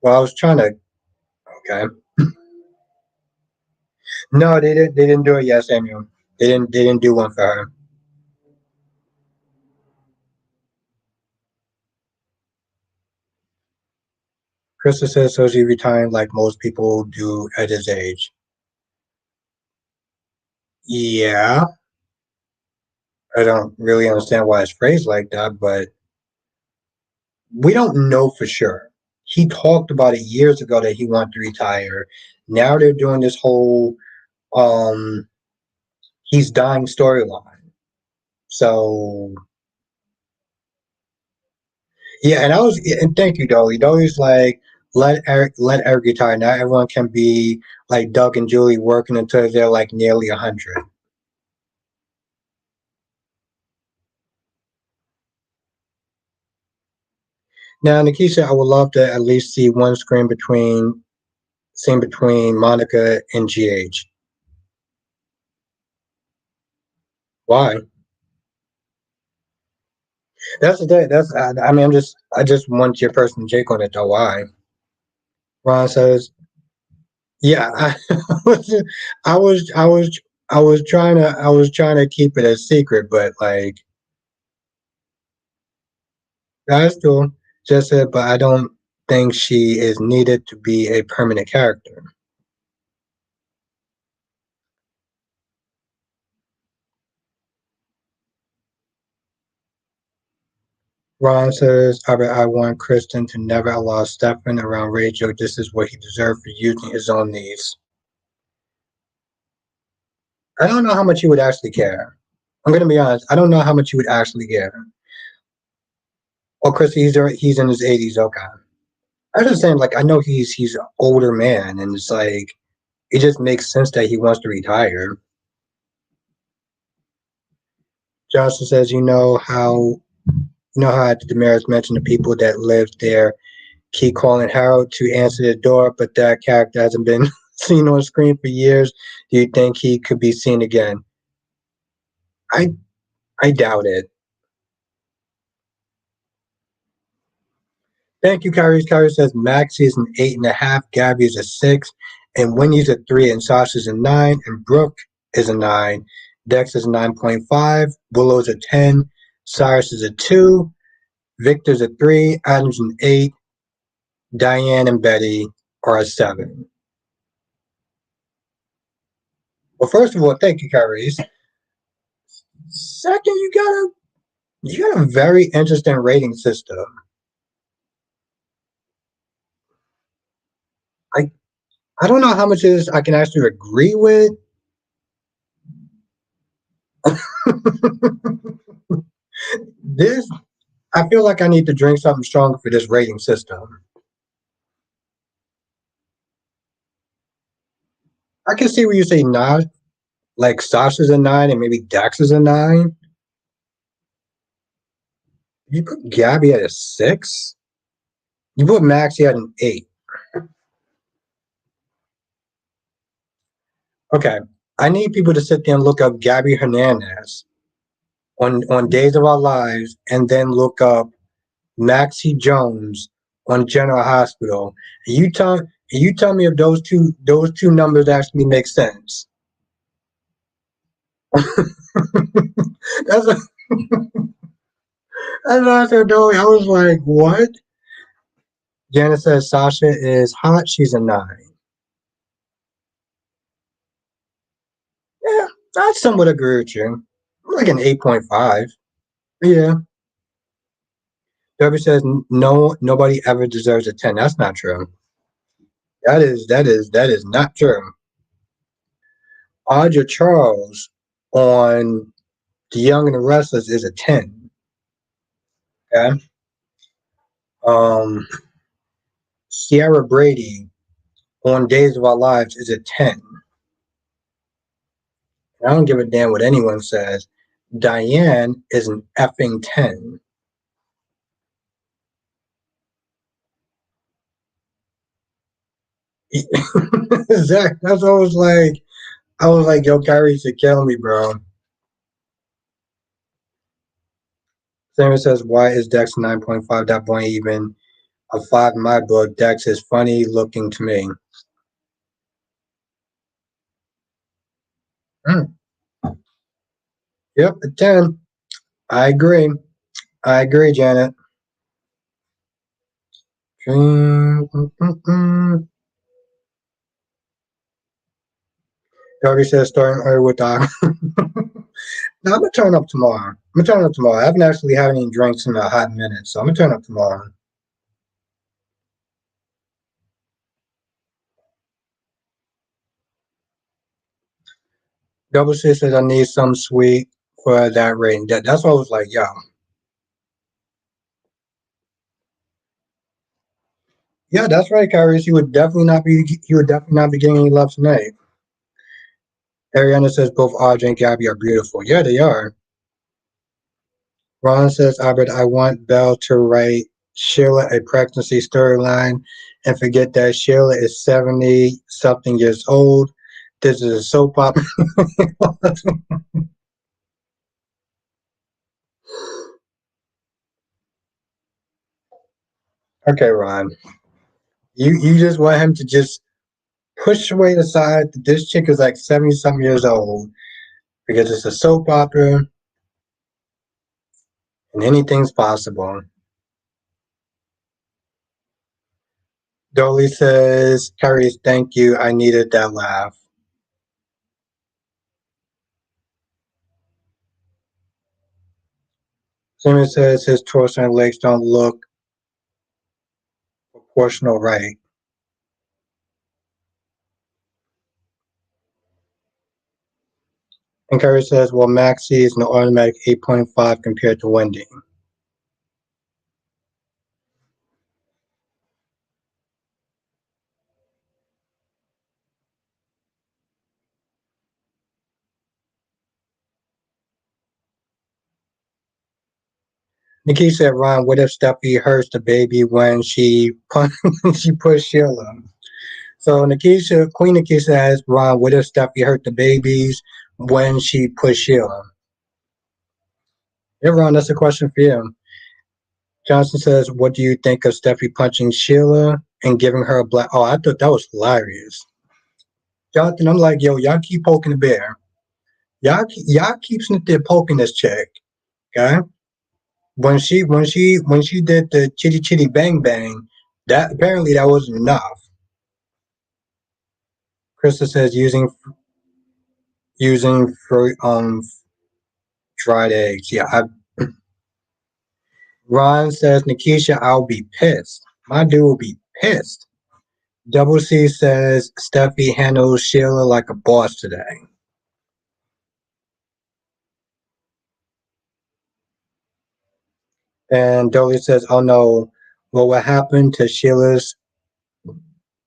Well, I was trying to. Okay, no, they didn't. They didn't do it yet, Samuel. They didn't do one for her. Krista says so. She retiring like most people do at his age. Yeah, I don't really understand why it's phrased like that, but we don't know for sure. He talked about it years ago that he wanted to retire. Now they're doing this whole um he's dying storyline. So yeah, and thank you, Dolly. Dolly's like let Eric retire. Now everyone can be like Doug and Julie working until they're like nearly 100. Now Nikisha, I would love to at least see one scene between Monica and GH. Why? That's the thing. I mean, I just want your personal take on it though. Why? Ron says, yeah, was, I was, I was, I was trying to keep it a secret, but like, that's cool. Just said, but I don't think she is needed to be a permanent character. Ron says, I want Kristen to never allow Stefan around Rachel. This is what he deserved for using his own needs. I don't know how much he would actually care. I'm gonna be honest. I don't know how much he would actually care. Oh, Chris, he's in his 80s. Okay, I was just saying, like, I know he's an older man, and it's like it just makes sense that he wants to retire. Johnson says, you know how Damaris mentioned the people that lived there keep calling Harold to answer the door, but that character hasn't been seen on screen for years. Do you think he could be seen again? I I doubt it. Thank you, Kyrie. Kyrie says Max is an 8.5, Gabby is a 6, and Winnie's a 3, and Sasha's a 9, and Brooke is a 9. Dex is a 9.5, Willow's a 10, Cyrus is a 2, Victor's a 3, Adam's an 8, Diane and Betty are a 7. Well, first of all, thank you, Kyrie. Second, you got a very interesting rating system. I I don't know how much of this I can actually agree with. This I feel like I need to drink something stronger for this rating system. I can see where you say nine, like Sasha's a 9 and maybe Dax is a 9. You put Gabby at a 6. You put Maxie at an 8. Okay. I need people to sit there and look up Gabby Hernandez on Days of Our Lives, and then look up Maxie Jones on General Hospital. And you tell me if those two numbers actually make sense. that's a, that's what I said. Though I was like, what? Janet says Sasha is hot. She's a 9. Yeah, I somewhat agree with you. Like an 8.5. Yeah. Debbie says no. Nobody ever deserves a 10. That's not true. That is not true. Audra Charles on The Young and the Restless is a 10. Okay. Um, Sierra Brady on Days of Our Lives is a 10. I don't give a damn what anyone says. Diane is an effing 10. Zach, that's always like, I was like, yo, Kyrie should kill me, bro. Samuel says, why is Dex 9.5? That point even a 5 in my book. Dex is funny looking to me. Mm, yep, a 10. I agree. I agree, Janet. Doggy says starting early with Doc. No, I'm gonna turn up tomorrow. I'm gonna turn up tomorrow. I haven't actually had any drinks in a hot minute, so I'm gonna turn up tomorrow. Double C says I need some sweet for that rating. That's what I was like, yo. Yeah, that's right, Kyrie. He would definitely not be getting any love tonight. Ariana says both Audrey and Gabby are beautiful. Yeah, they are. Ron says, Albert, I want Belle to write Sheila a pregnancy storyline and forget that Sheila is 70 something years old. This is a soap opera. Okay, Ron. You just want him to just push away the side that this chick is like 70 something years old because it's a soap opera and anything's possible. Dolly says, Carrie, thank you. I needed that laugh. Simon says his torso and legs don't look proportional right. And Carrie says, well, Maxie is an automatic 8.5 compared to Wendy. Nikki said, Ron, what if Steffi hurts the baby when she when she pushed Sheila? So Queen Nikisha says, Ron, what if Steffi hurt the babies when she pushed Sheila? Yeah, Ron, that's a question for you. Johnson says, what do you think of Steffi punching Sheila and giving her a black? Oh, I thought that was hilarious. Jonathan, I'm like, yo, y'all keep poking the bear. Y'all keep sitting there poking this chick. Okay. When she did the chitty chitty bang bang, that apparently that wasn't enough. Krista says using for dried eggs. Yeah, Ron says Nikisha, I'll be pissed. My dude will be pissed. Double C says Steffi handles Sheila like a boss today. And Dolly says, oh no, well, what happened to Sheila's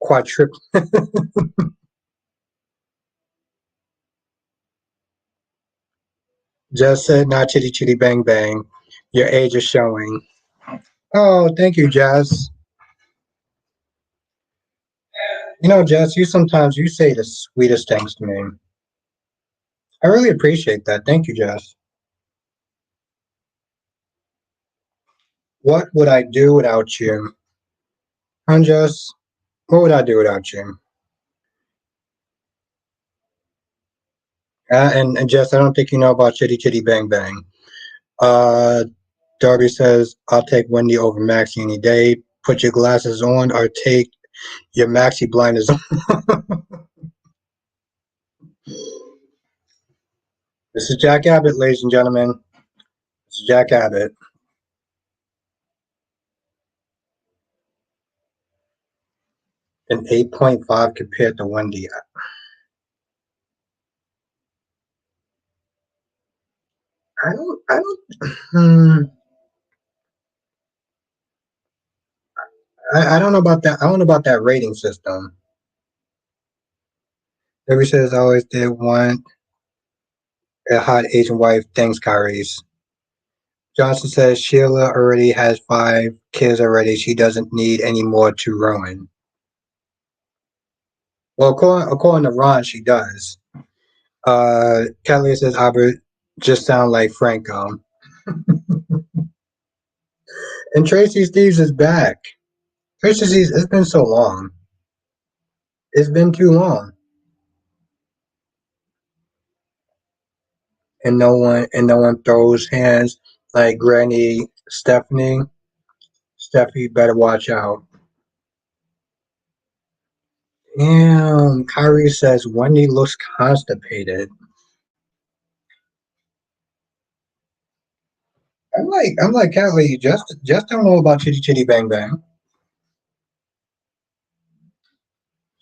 quadruple? Just said not chitty chitty bang bang. Your age is showing. Oh, thank you, Jess. You know, Jess, you sometimes you say the sweetest things to me. I really appreciate that. Thank you, Jess. What would I do without you? Huh, Jess? What would I do without you? And Jess, I don't think you know about Chitty Chitty Bang Bang. Uh, Darby says, I'll take Wendy over Maxie any day. Put your glasses on or take your Maxie blinders on. This is Jack Abbott, ladies and gentlemen. This is Jack Abbott. An 8.5 compared to Wendy. Hmm, I don't know about that. I don't know about that rating system. Debbie says, I always did want a hot Asian wife. Thanks, Kyrie's. Johnson says, Sheila already has 5 kids already. She doesn't need any more to ruin. Well, according to Ron, she does. Kelly says, Albert just sound like Franco. And Tracy Steves is back. Tracy Steves, it's been so long. It's been too long. And no one throws hands like Granny Stephanie. Steffi better watch out. Damn, Kyrie says Wendy looks constipated. I'm like Kelly, just don't know about Chitty Chitty Bang Bang.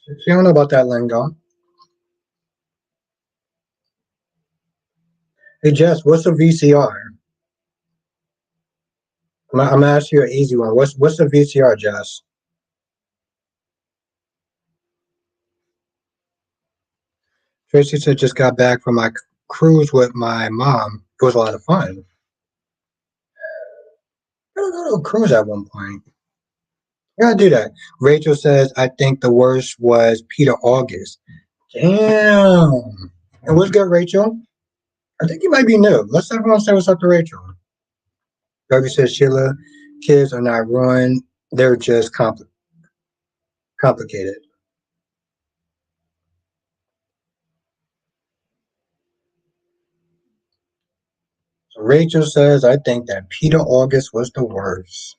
She don't know about that lingo. Hey Jess, what's a VCR? I'm gonna ask you an easy one. What's a VCR, Jess? Tracy said just got back from my cruise with my mom. It was a lot of fun. I don't go to a cruise at one point. Yeah, I do that. Rachel says I think the worst was Peter August. Damn. And what's good, Rachel? I think you might be new. Let's everyone say what's up to Rachel. Darby says Sheila, kids are not ruined. They're just complicated. So Rachel says I think that Peter August was the worst.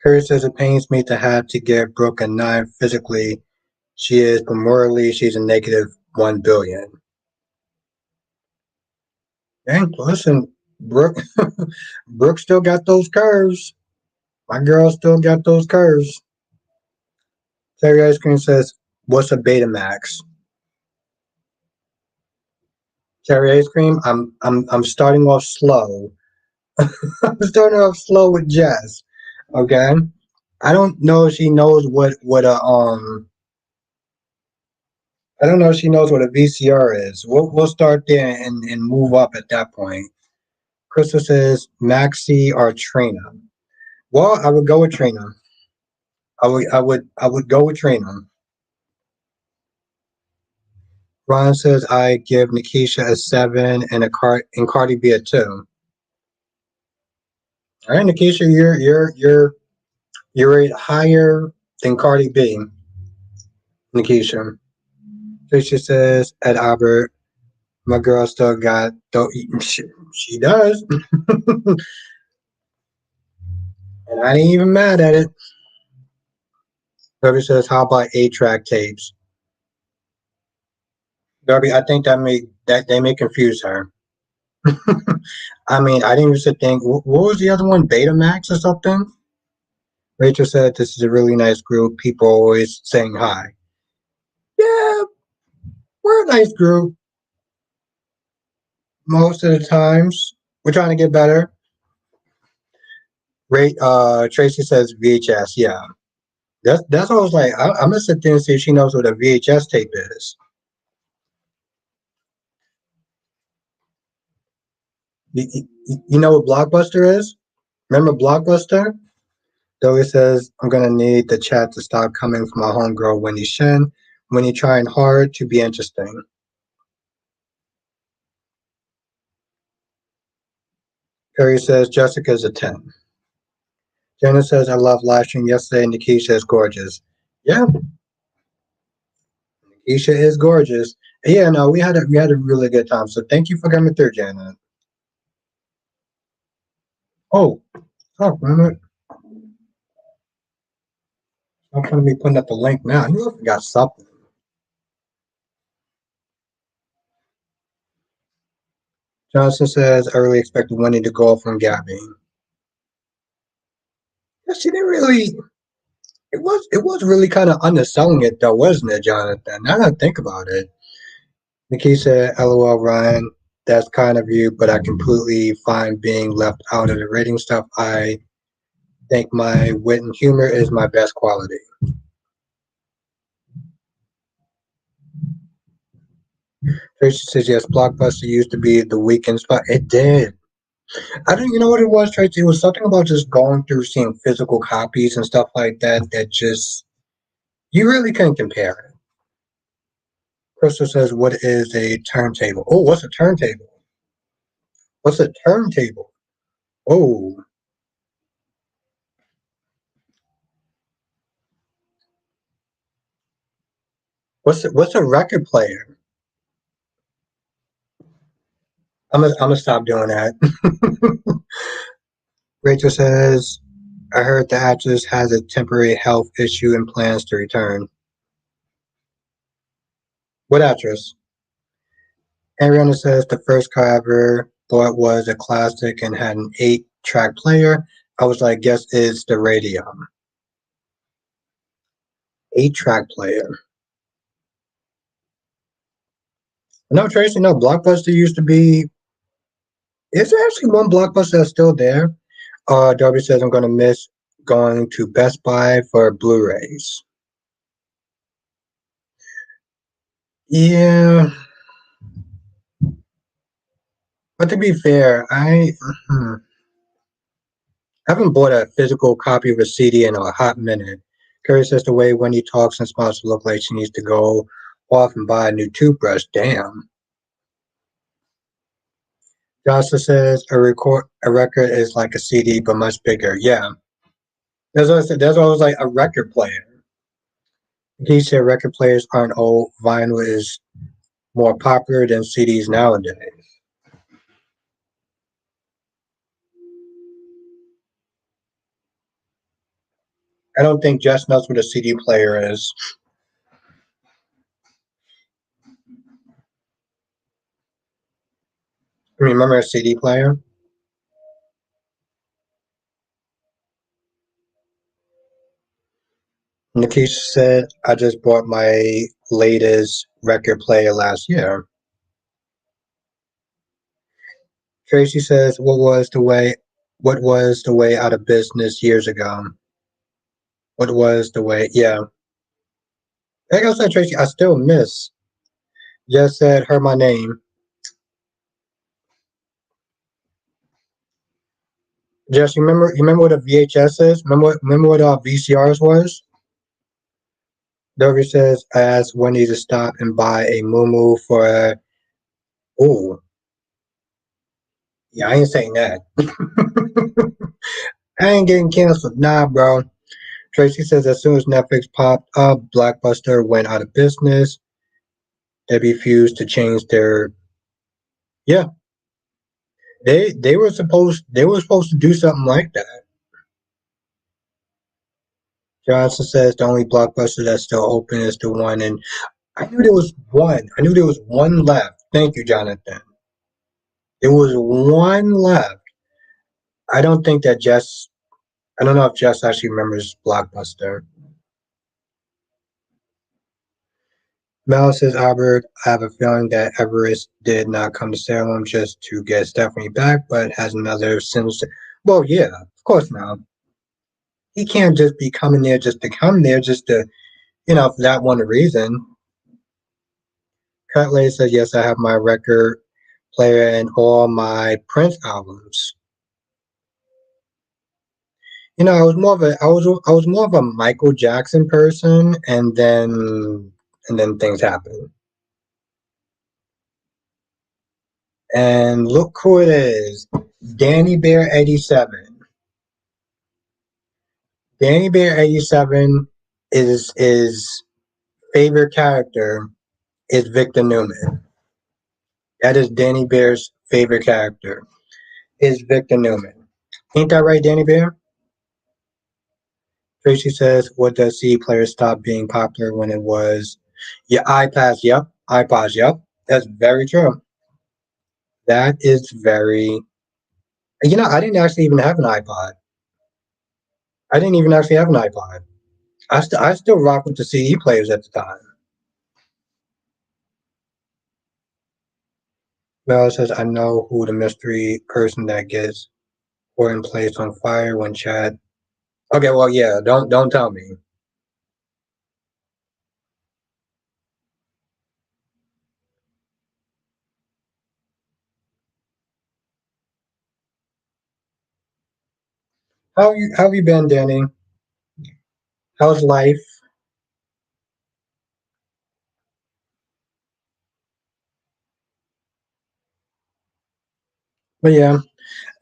Curry says it pains me to have to give Brooke a 9 physically. She is, but morally she's a negative 1 billion. Dang, listen, Brooke, Brooke still got those curves. My girl still got those curves. Terry Ice Cream says, "What's a Betamax?" Terry Ice Cream, I'm starting off slow. I'm starting off slow with Jess. Okay, I don't know if she knows what a I don't know if she knows what a VCR is. We'll start there and move up at that point. Crystal says Maxi or Trina. Well, I would go with Trina. I would go with Trina. Ron says I give Nikisha a 7 and and Cardi B a 2. All right, Nikisha, you're rated higher than Cardi B. Nikisha. Tricia says at Albert, my girl still got don't she does. And I ain't even mad at it. Darby says, how about 8-track tapes? Darby, I think that they may confuse her. I mean, I didn't used to think what was the other one? Betamax or something? Rachel said this is a really nice group. People always saying hi. Yeah, we're a nice group most of the times. We're trying to get better. Tracy says VHS. Yeah, that's what I was like. I'm gonna sit there and see if she knows what a VHS tape is. You know what Blockbuster is? Remember Blockbuster? Dory says, I'm gonna need the chat to stop coming from my homegirl Wendy Shen when you're trying hard to be interesting. Perry says, Jessica's a 10. Jenna says, I love live stream yesterday. Nikisha is gorgeous. Yeah, Nikisha is gorgeous. Yeah, no, we had a really good time. So thank you for coming through, Jenna. Oh, oh, wait a minute. I'm trying to be putting up the link now. I knew I forgot something. Johnson says, I really expected Wendy to go from Gabby. Yeah, she didn't really. It was really kind of underselling it though, wasn't it, Jonathan? Now that I think about it. Nikki said, LOL Ryan, that's kind of you, but I completely fine being left out of the rating stuff. I think my wit and humor is my best quality. Tracy says yes, Blockbuster used to be the weekend spot. It did. I don't you know what it was, Tracy? It was something about just going through seeing physical copies and stuff like that that just you really couldn't compare it. Crystal says, what is a turntable? Oh, what's a turntable? What's a turntable? Oh, what's a record player? I'm gonna stop doing that. Rachel says, I heard the actress has a temporary health issue and plans to return. What actress? Ariana says the first car I ever thought was a classic and had an 8-track player. I was like, guess it's the Radium. 8-track player. No, Tracy, no. Blockbuster used to be. Is there actually one Blockbuster that's still there? Darby says I'm gonna miss going to Best Buy for Blu-rays. Yeah, but to be fair, I haven't bought a physical copy of a CD in a hot minute. Curry says the way Wendy talks and smiles to look like she needs to go off and buy a new toothbrush. Damn. Jocelyn says a record is like a CD but much bigger. Yeah, that's what I said. That's what I was like a record player. He said record players aren't old. Vinyl is more popular than CDs nowadays. I don't think Jess knows what a CD player is. I mean, remember a CD player? Nikisha said, I just bought my latest record player last year. Tracy says, what was the way out of business years ago? What was the way? Yeah. Like I said, Tracy, I still miss. Just said, heard my name. Jess, you remember what a VHS is? Remember what VCRs was? Dover says, I asked Wendy to stop and buy a moo for. Oh, yeah, I ain't saying that. I ain't getting canceled. Nah, bro. Tracy says as soon as Netflix popped up, Blockbuster went out of business. They refused to change their. Yeah, they were supposed to do something like that. Johnson says the only Blockbuster that's still open is the one, and I knew there was one. I knew there was one left. Thank you, Jonathan. There was one left. I don't think that Jess. I don't know if Jess actually remembers Blockbuster. Mel says, Albert, I have a feeling that Everest did not come to Salem just to get Stephanie back, but has another sinister. Well, yeah, of course not. He can't just be coming there just to come there, just to, for that one reason. Cutley says, yes, I have my record player and all my Prince albums. I was more of a Michael Jackson person, and then things happen. And look who it is, Danny Bear 87. Danny Bear 87 is favorite character is Victor Newman. That is Danny Bear's favorite character is Victor Newman. Ain't that right, Danny Bear? Tracy says, "What does C player stop being popular when it was?" Yeah, iPads. Yep, iPods. Yep, that's very true. That is very. I didn't actually even have an iPod. I didn't even actually have an iPod. I still rock with the CD players at the time. Mel says, "I know who the mystery person that gets put in place on fire when Chad." Okay, well, yeah, don't tell me. How have you been, Danny? How's life? But yeah,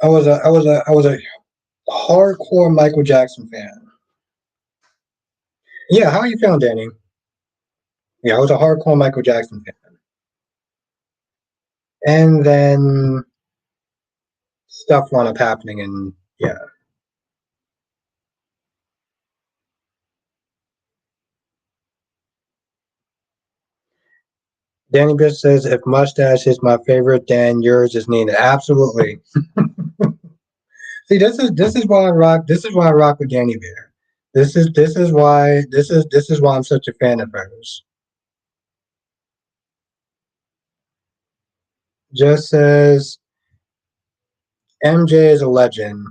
I was a hardcore Michael Jackson fan. Yeah, how are you feeling, Danny? Yeah, I was a hardcore Michael Jackson fan. And then stuff wound up happening, and yeah. Danny Biss says, "If mustache is my favorite, then yours is Nina." Absolutely. See, this is why I rock. This is why I rock with Danny Bear. This is why I'm such a fan of hers. Just says MJ is a legend.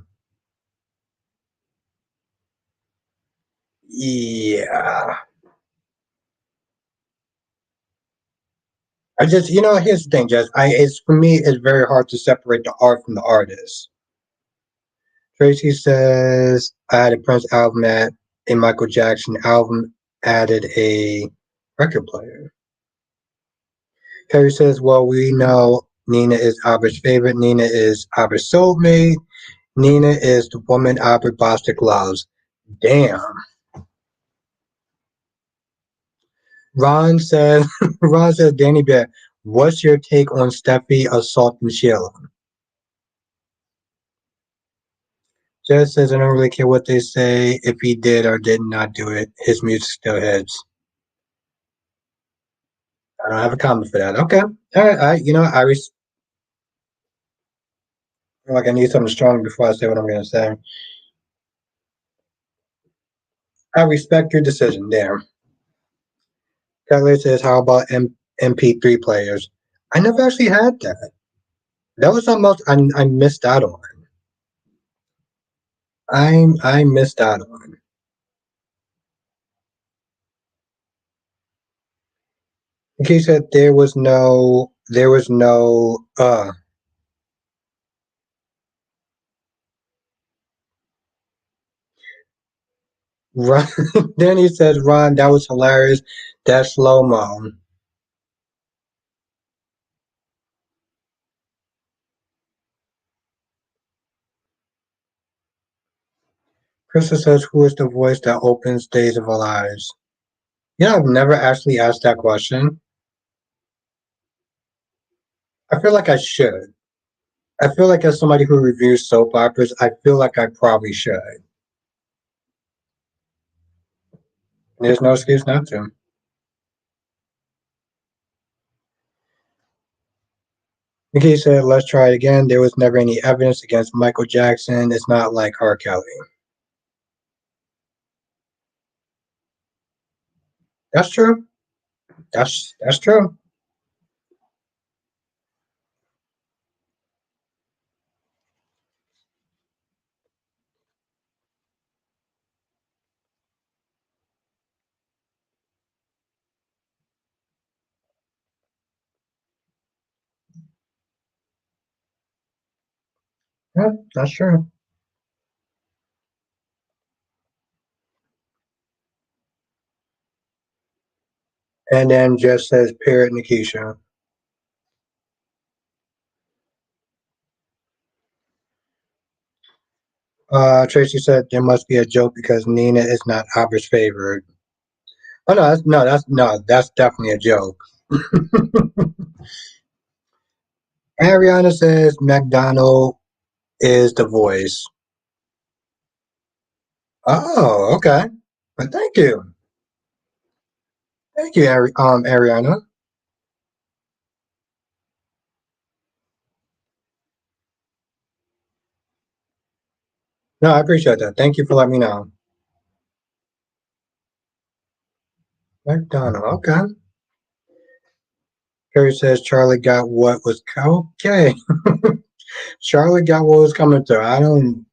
Yeah. Here's the thing, Jess. It's for me, it's very hard to separate the art from the artist. Tracy says, "I had a Prince album at a Michael Jackson album added a record player." Terry says, "Well, we know Nina is Albert's favorite. Nina is Albert's soulmate. Nina is the woman Albert Bostic loves." Damn. Ron says, Ron says, "Danny Bear, what's your take on Steffi assaulting Sheila?" Jess says, "I don't really care what they say. If he did or did not do it, his music still hits." I don't have a comment for that. Okay. All right. Feel like I need something strong before I say what I'm going to say. I respect your decision there. Kelly says, "How about MP3 players?" I never actually had that. That was something else I missed out on. I missed out on. He said there was no Ron. Then he says, "Ron, that was hilarious. That's slow mo." Krista says, "Who is the voice that opens Days of Our Lives?" I've never actually asked that question. I feel like I should. I feel like as somebody who reviews soap operas, I feel like I probably should. There's no excuse not to. Nikki said, "Let's try it again. There was never any evidence against Michael Jackson. It's not like R. Kelly." That's true. That's true. Yeah, that's true. And then just says period Nikisha. Tracy said there must be a joke because Nina is not Albert's favorite. Oh no, that's definitely a joke. Ariana says McDonald is the voice. Oh, okay. Well, thank you, Ariana. No, I appreciate that. Thank you for letting me know. McDonald, okay. Carrie says Charlie got what was okay. Charlie got what was coming through. I don't.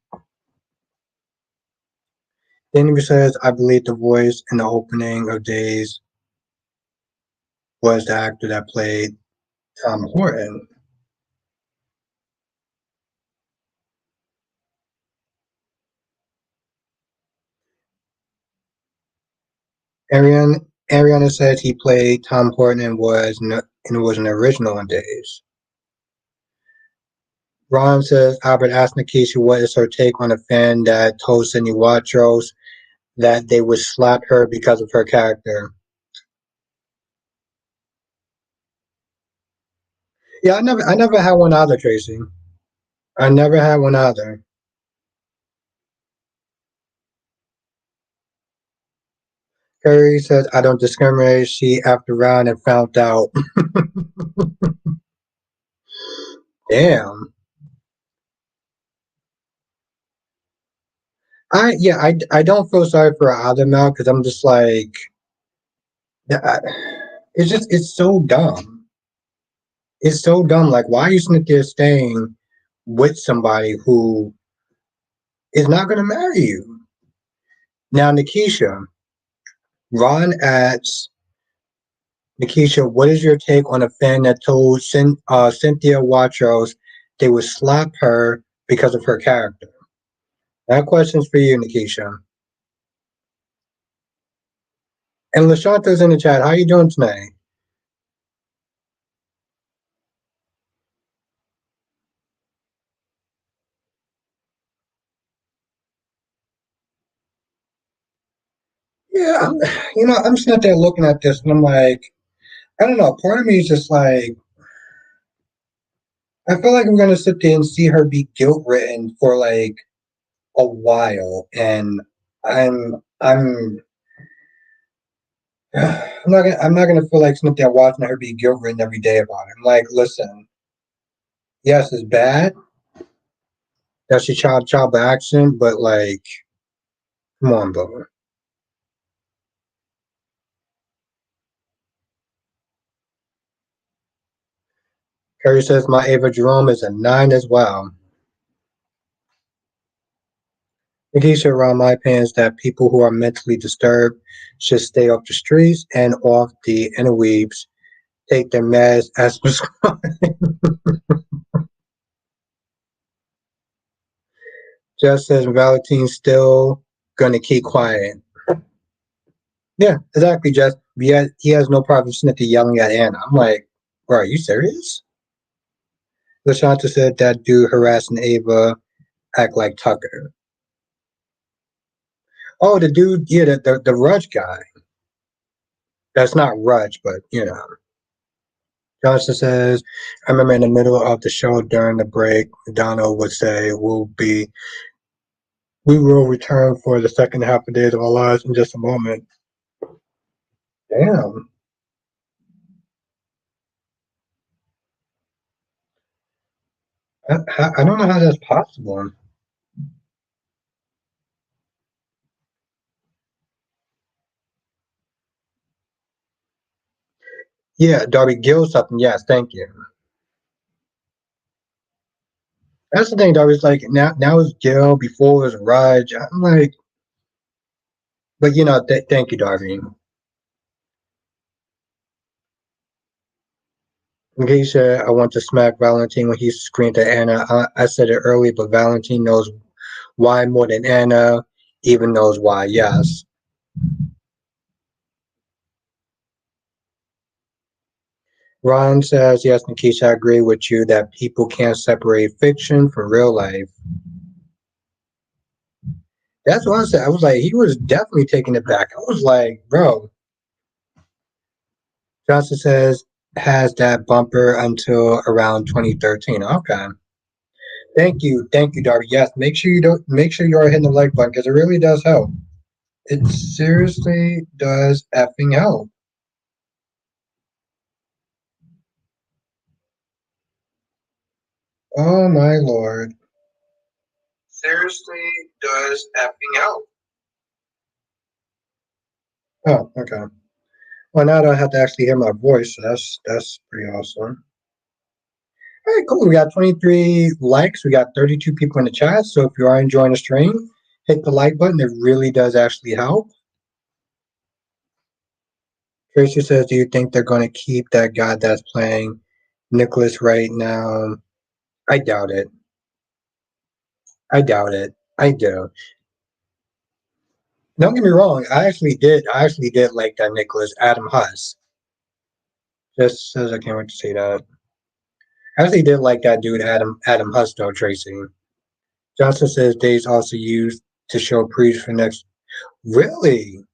Then he says, I believe the voice in the opening of Days was the actor that played Tom Horton. Ariana says he played Tom Horton and was an original in Days. Ron says Albert asked Nikisha what is her take on a fan that told Cindy Watros that they would slap her because of her character. Yeah, I never had one either, Tracy. I never had one either. Carrie says I don't discriminate. She after round and found out. Damn. I don't feel sorry for either now because I'm just like, yeah, it's so dumb. It's so dumb. Like, why are you sitting there staying with somebody who is not going to marry you? Now, Ron asks Nikisha, what is your take on a fan that told Cynthia Watros they would slap her because of her character? That question's for you, Nikisha. And Lashanta's in the chat. How you doing tonight? Yeah, I'm sitting there looking at this and I'm like, I don't know. Part of me is just like, I feel like I'm gonna sit there and see her be guilt ridden for like a while, and I'm I'm not gonna feel like sitting there watching her be guilt ridden every day about it. I'm like, listen, yes, it's bad that she child by accident, but like, come on, bro. Carrie says my Ava Jerome is a 9 as well. Nikisha, around my opinion, is that people who are mentally disturbed should stay off the streets and off the interweaves, take their meds as prescribed. Just says Valentine's still gonna keep quiet. Yeah, exactly, Jess. He has no problem sniffy yelling at Anna. I'm like, bro, are you serious? LaShanta said that dude harassing Ava act like Tucker. Oh, the dude, yeah, the Rudge guy. That's not Rudge, but you know. Johnson says, I remember in the middle of the show during the break, Donald would say, we will return for the second half of Days of Our Lives in just a moment. Damn. I don't know how that's possible. Yeah, Darby Gill something. Yes, thank you. That's the thing, Darby. It's like now it's Gill. Before it was Raj. I'm like, but thank you, Darby. Keisha, I want to smack Valentine when he screamed at Anna. I said it earlier, but Valentine knows why more than Anna even knows why. Yes. Ron says, yes, Nikisha, I agree with you that people can't separate fiction from real life. That's what I said. I was like, he was definitely taking it back. I was like, bro. Johnson says, has that bumper until around 2013. Okay. Thank you, Darby. Yes, make sure you are hitting the like button because it really does help. It seriously does effing help. Oh my lord. Seriously does effing help. Oh, okay. Well, now I don't have to actually hear my voice, so that's pretty awesome. All right, cool. We got 23 likes. We got 32 people in the chat. So if you are enjoying the stream, hit the like button. It really does actually help. Tracy says, "Do you think they're going to keep that guy that's playing Nicholas right now?" I doubt it. I doubt it. I do. Don't get me wrong. I actually did. I actually did like that Nicholas Adam Huss. Just says I can't wait to see that. I actually did like that dude Adam Huss though. Tracy Johnson says days also used to show previews for next. Really?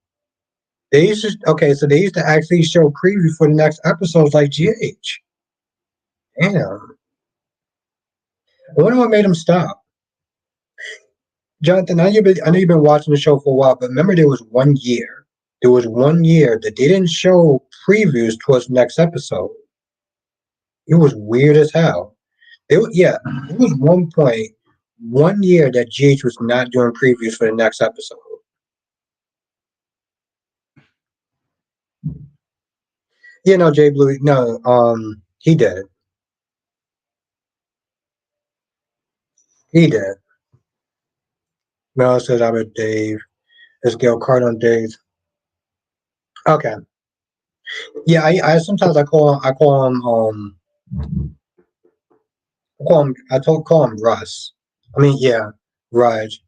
They used to okay. So they used to actually show preview for the next episodes like GH. Damn. I wonder what made them stop. Jonathan, I know you've been watching the show for a while, but remember there was 1 year. There was 1 year that they didn't show previews towards the next episode. It was weird as hell. Yeah, it was 1 year that GH was not doing previews for the next episode. Yeah, no, Jay Blue, no, he did. He did. Mel says I'm a Dave. Let's go card on Dave. Okay. Yeah, I sometimes call him Russ. I mean, yeah, Raj.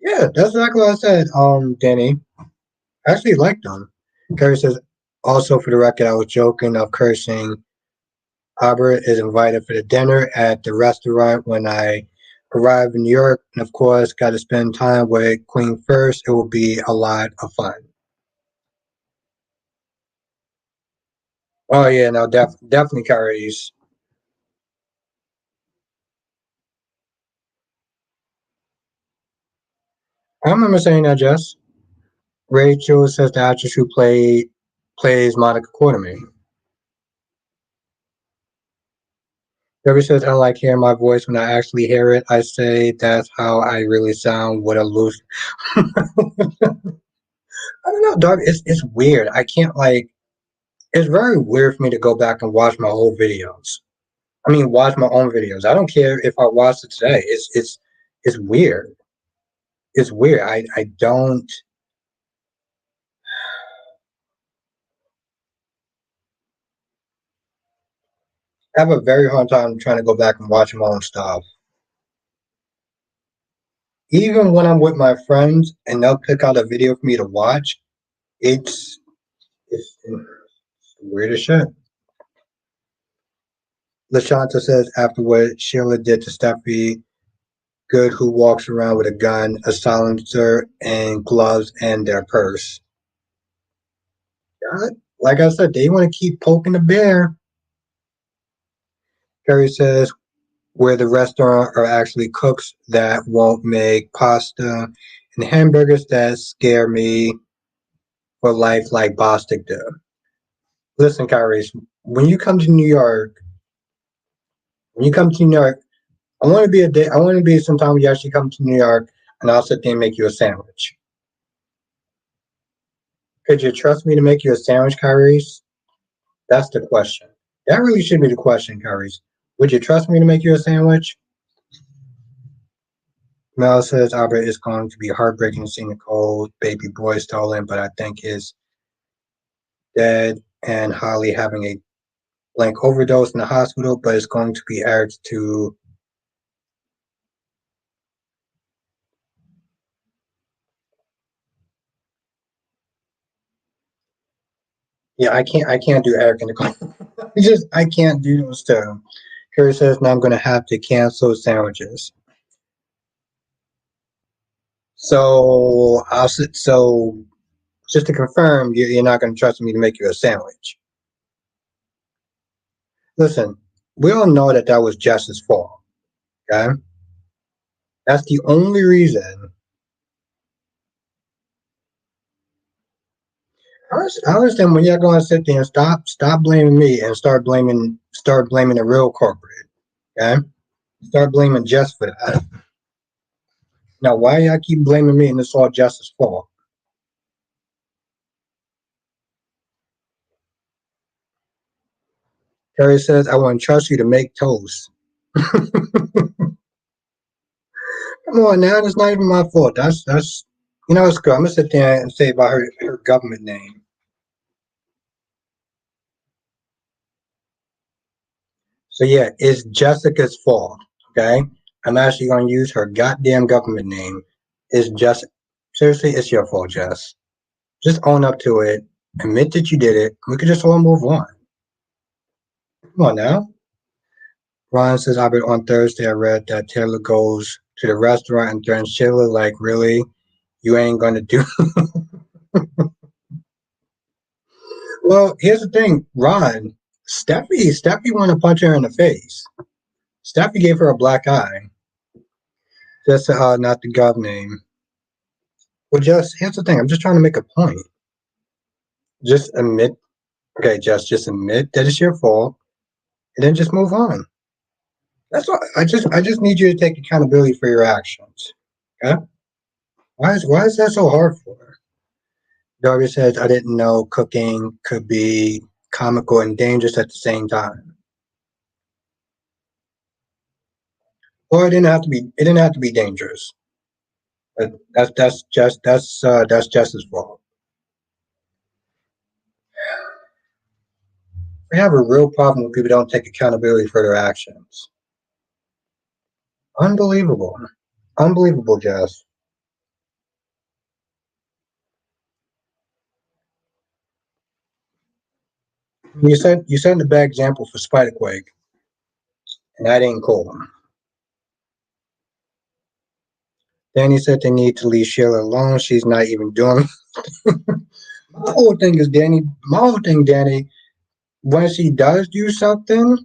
Yeah, that's exactly what I said. Danny, I actually liked them. Kerry says, also for the record, I was joking of cursing. Albert is invited for the dinner at the restaurant when I arrive in New York, and of course, got to spend time with Queen first. It will be a lot of fun. Oh yeah, no, definitely Kyrie's. I remember saying that, Jess. Rachel says the actress who plays Monica Quartermain. Debbie says, I like hearing my voice when I actually hear it. I say that's how I really sound with a loose. I don't know, dog. It's weird. I can't like. It's very weird for me to go back and watch my old videos. I mean, watch my own videos. I don't care if I watch it today. It's weird. It's weird. I don't. I have a very hard time trying to go back and watch my own stuff. Even when I'm with my friends and they'll pick out a video for me to watch, it's weird as shit. LaShanta says after what Sheila did to Steffi, good who walks around with a gun, a silencer, and gloves and their purse. God, like I said, they want to keep poking the bear. Carrie says where the restaurant are actually cooks that won't make pasta and hamburgers that scare me for life like Bostic do. Listen, Kyrie, when you come to New York, when you come to New York, I want to be a day. I want to be sometime when you actually come to New York, and I'll sit there and make you a sandwich. Could you trust me to make you a sandwich, Kyrie? That's the question. That really should be the question, Kyrie. Would you trust me to make you a sandwich? Mel says Albert is going to be heartbreaking seeing Nicole baby boy stolen, but I think is dead and Holly having a blank overdose in the hospital, but it's going to be Eric's to Yeah, I can't do Eric and Nicole. I can't do those two. Carrie says now I'm gonna have to cancel sandwiches. So just to confirm, you're not gonna trust me to make you a sandwich. Listen, we all know that was Jess's fault. Okay, that's the only reason. I understand when you're gonna sit there and stop blaming me and start blaming the real culprit. Okay, start blaming Jess for that. Now, why y'all keep blaming me and it's all Jess's fault? Carrie says, I wouldn't trust you to make toast. Come on now, that's not even my fault. That's it's good. I'm gonna sit there and say about her government name. So yeah, it's Jessica's fault. Okay? I'm actually gonna use her goddamn government name. It's just seriously, it's your fault, Jess. Just own up to it. Admit that you did it. We could just all move on. Come on now. Ron says, Albert, on Thursday I read that Taylor goes to the restaurant and threatens Sheila, like, really? You ain't gonna do. Well, here's the thing, Ron. Steffi wanted to punch her in the face. Steffi gave her a black eye. Just not the gov name. Well, just here's the thing. I'm just trying to make a point. Just admit, okay, just admit that it's your fault, and then just move on. That's all. I just need you to take accountability for your actions. Okay? Why is that so hard for? Darby says, I didn't know cooking could be comical and dangerous at the same time. Well, it didn't have to be. It didn't have to be dangerous. That's just his fault. We have a real problem when people don't take accountability for their actions. Unbelievable, unbelievable, Jess. You sent a bad example for Spiderquake, and that ain't cool. Danny said they need to leave Sheila alone. She's not even doing. My whole thing is Danny. My whole thing, Danny. When she does do something,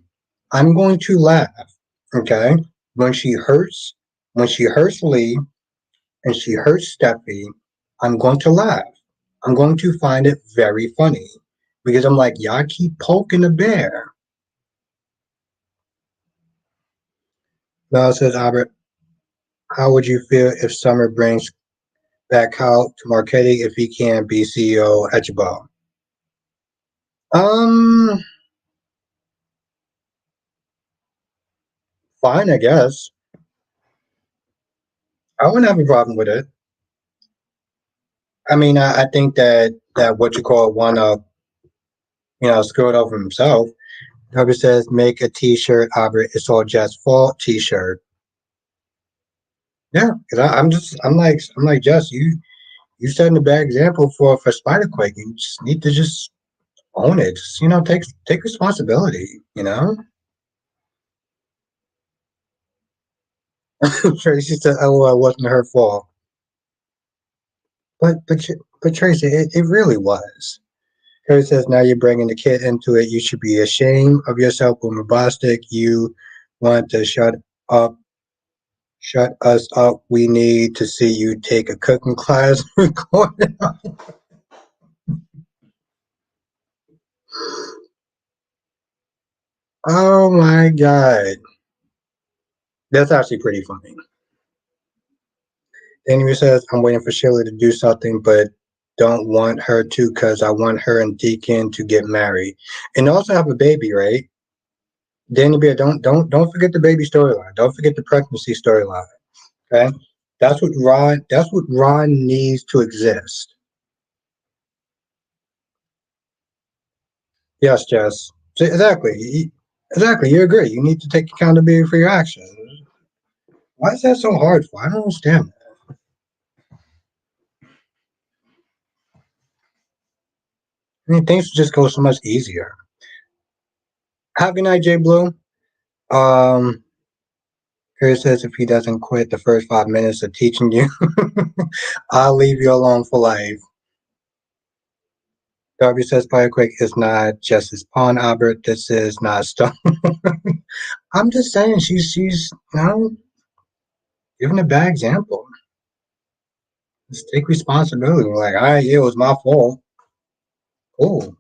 I'm going to laugh. Okay, when she hurts, when she hurts Lee and she hurts Steffi, I'm going to laugh. I'm going to find it very funny because I'm like, y'all keep poking the bear. Mel says, Albert, how would you feel if Summer brings back Kyle to marketing if he can't be CEO at Jabal? Um, fine, I guess. I wouldn't have a problem with it. I mean, I think that what you call one screwed over himself. Hubbard says, make a T-shirt, Albert. It's all Jess' fault. T-shirt. Yeah, because I'm like Jess. You setting a bad example for Spiderquake. You just need to just own it. Just, take responsibility. Tracy said, "Oh, it wasn't her fault." But Tracy, it really was. Harry says, now you're bringing the kid into it. You should be ashamed of yourself, Boomer Bostic. You want to up, shut us up. We need to see you take a cooking class. Oh my God. That's actually pretty funny. Anyway says, I'm waiting for Sheila to do something, but don't want her to because I want her and Deacon to get married and also have a baby, right? Danny Bear, don't forget the baby storyline. Don't forget the pregnancy storyline. Okay, that's what Ron needs to exist. Yes, Jess. So exactly. You agree. You need to take accountability for your actions. Why is that so hard for? I don't understand. I mean, things just go so much easier. Have a good night, Jay Blue. Um, Chris says if he doesn't quit the first 5 minutes of teaching you, I'll leave you alone for life. Darby says, "Fire quick is not just his pawn, Albert. This is not stone." I'm just saying, she's giving a bad example. Just take responsibility. Like, all right, yeah, it was my fault. Cool.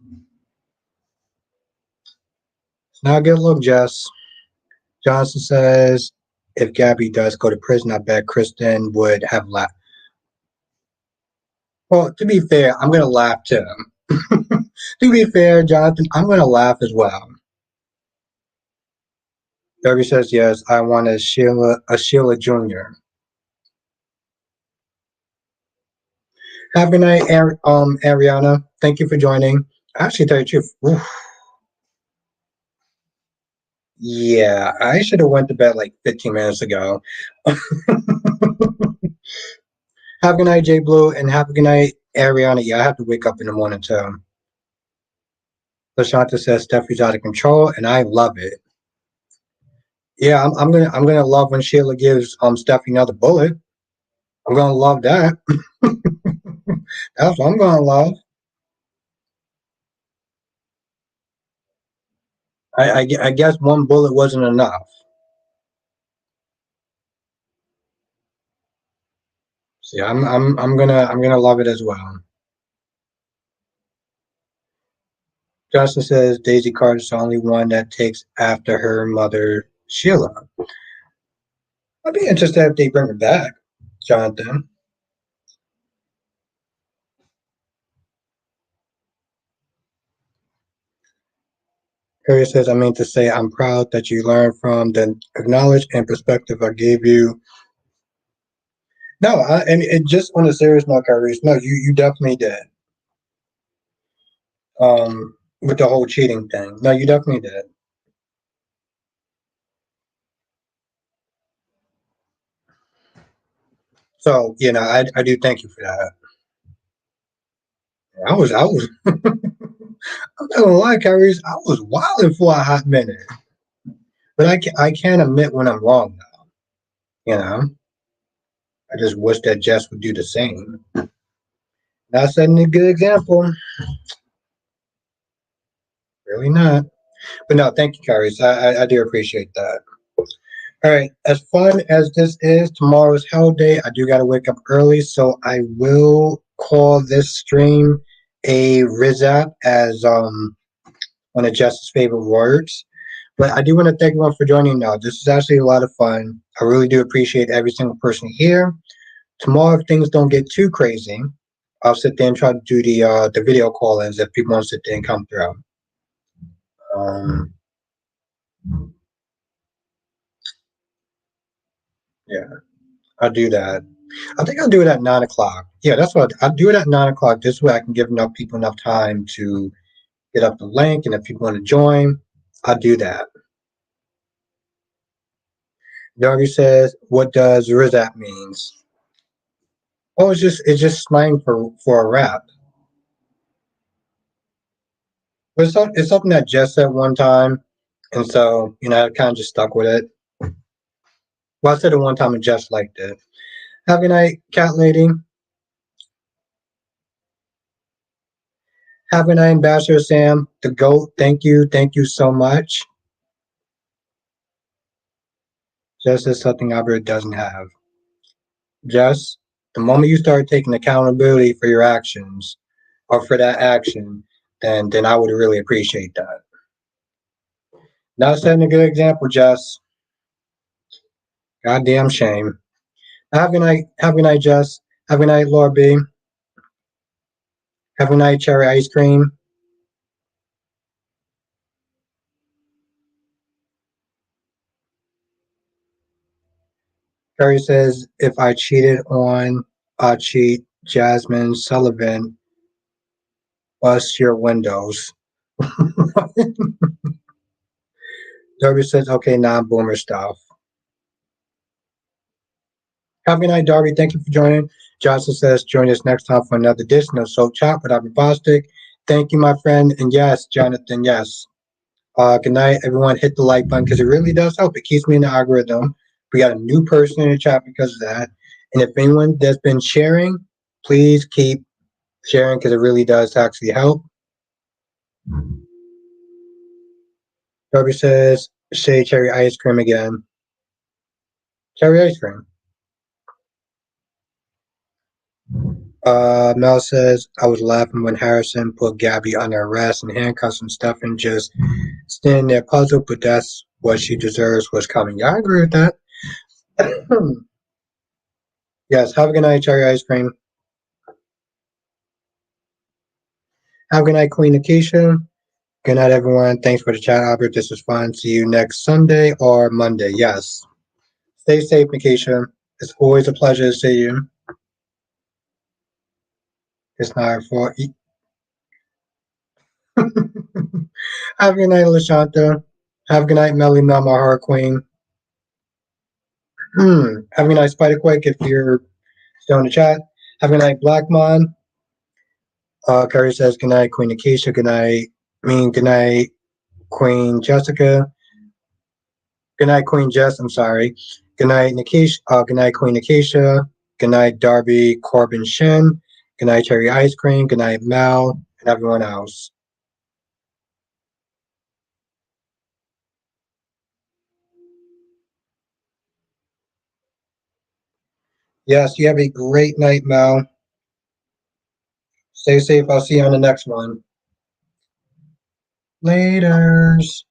It's not a good look, Jess. Johnson says, if Gabby does go to prison, I bet Kristen would have laughed. Well, to be fair, I'm gonna laugh too. To be fair, Jonathan, I'm gonna laugh as well. Darby says, yes, I want a Sheila Jr. Have a good night, Ariana. Thank you for joining. Actually, tell you the truth. Oof, yeah, I should have went to bed like 15 minutes ago. Have a good night, Jay Blue, and have a good night, Ariana. Yeah, I have to wake up in the morning too. Lashanta says Steffi's out of control, and I love it. Yeah, I'm gonna love when Sheila gives Steffi another bullet. I'm gonna love that. That's what I'm gonna love. I guess one bullet wasn't enough. See, I'm gonna love it as well. Justin says Daisy Carter's the only one that takes after her mother, Sheila. I'd be interested if they bring her back, Jonathan. Harry says, I mean to say, I'm proud that you learned from the knowledge and perspective I gave you. No, and it just on a serious note, Kyrie. No, you definitely did. With the whole cheating thing. No, you definitely did. So, I do thank you for that. I was I'm not gonna lie, Kyrie, I was wilding for a hot minute. But I can't admit when I'm wrong now. You know? I just wish that Jess would do the same. Not setting a good example. Really not. But no, thank you, Kyrie. I do appreciate that. All right. As fun as this is, tomorrow's hell day. I do gotta wake up early, so I will call this stream a Rizap as one of Jess's favorite words. But I do want to thank everyone for joining now. This is actually a lot of fun. I really do appreciate every single person here. Tomorrow, if things don't get too crazy, I'll sit there and try to do the video call-ins if people want to sit there and come through. Um, yeah, I'll do that. I think I'll do it at 9 o'clock. Yeah, that's what I'll do it at 9 o'clock. This way, I can give enough people enough time to get up the link, and if people want to join, I'll do that. Darby says, "What does Rizap means?" Oh, it's just slang for a rap. But it's something that Jess said one time, and so I kind of just stuck with it. Well, I said it one time, and Jess liked it. Have a good night, cat lady. Have a good night, Ambassador Sam, the GOAT. Thank you so much. Jess is something Albert doesn't have. Jess, the moment you start taking accountability for your actions or for that action, then I would really appreciate that. Not setting a good example, Jess. Goddamn shame. Have a good night. Have a good night, Jess. Have a good night, Laura B. Have a good night, cherry ice cream. Carrie says, if I cheated on I cheat, Jasmine Sullivan, bust your windows. Darby says, okay, non-boomer stuff. Have a good night, Darby. Thank you for joining. Johnson says, join us next time for another edition of Soap Chat with Albert Bostic. Thank you, my friend. And yes, Jonathan, yes. Good night, everyone. Hit the like button because it really does help. It keeps me in the algorithm. We got a new person in the chat because of that. And if anyone that's been sharing, please keep sharing because it really does actually help. Darby says, say cherry ice cream again. Cherry ice cream. Mel says, I was laughing when Harrison put Gabby under arrest and handcuffs and stuff and just standing there puzzled, but that's what she deserves what's coming. Yeah, I agree with that. Yes, have a good night, cherry ice cream. Have a good night, Queen Akeisha. Good night, everyone. Thanks for the chat, Albert. This was fun. See you next Sunday or Monday. Yes. Stay safe, Akeisha. It's always a pleasure to see you. It's not for. Have a good night, Lashanta. Have a good night, Melly Mel, my heart queen. Have a good night, Spider Quake, if you're still in the chat. Have a good night, Blackmon. Curry says good night, Queen Akeisha. Good night. Good night, Queen Jessica. Good night, Queen Jess. I'm sorry. Good night, Nikisha. Good night, Queen Akeisha. Good night, Darby Corbin Shin. Good night, Cherry Ice Cream. Good night, Mel, and everyone else. Yes, you have a great night, Mel. Stay safe. I'll see you on the next one. Laters.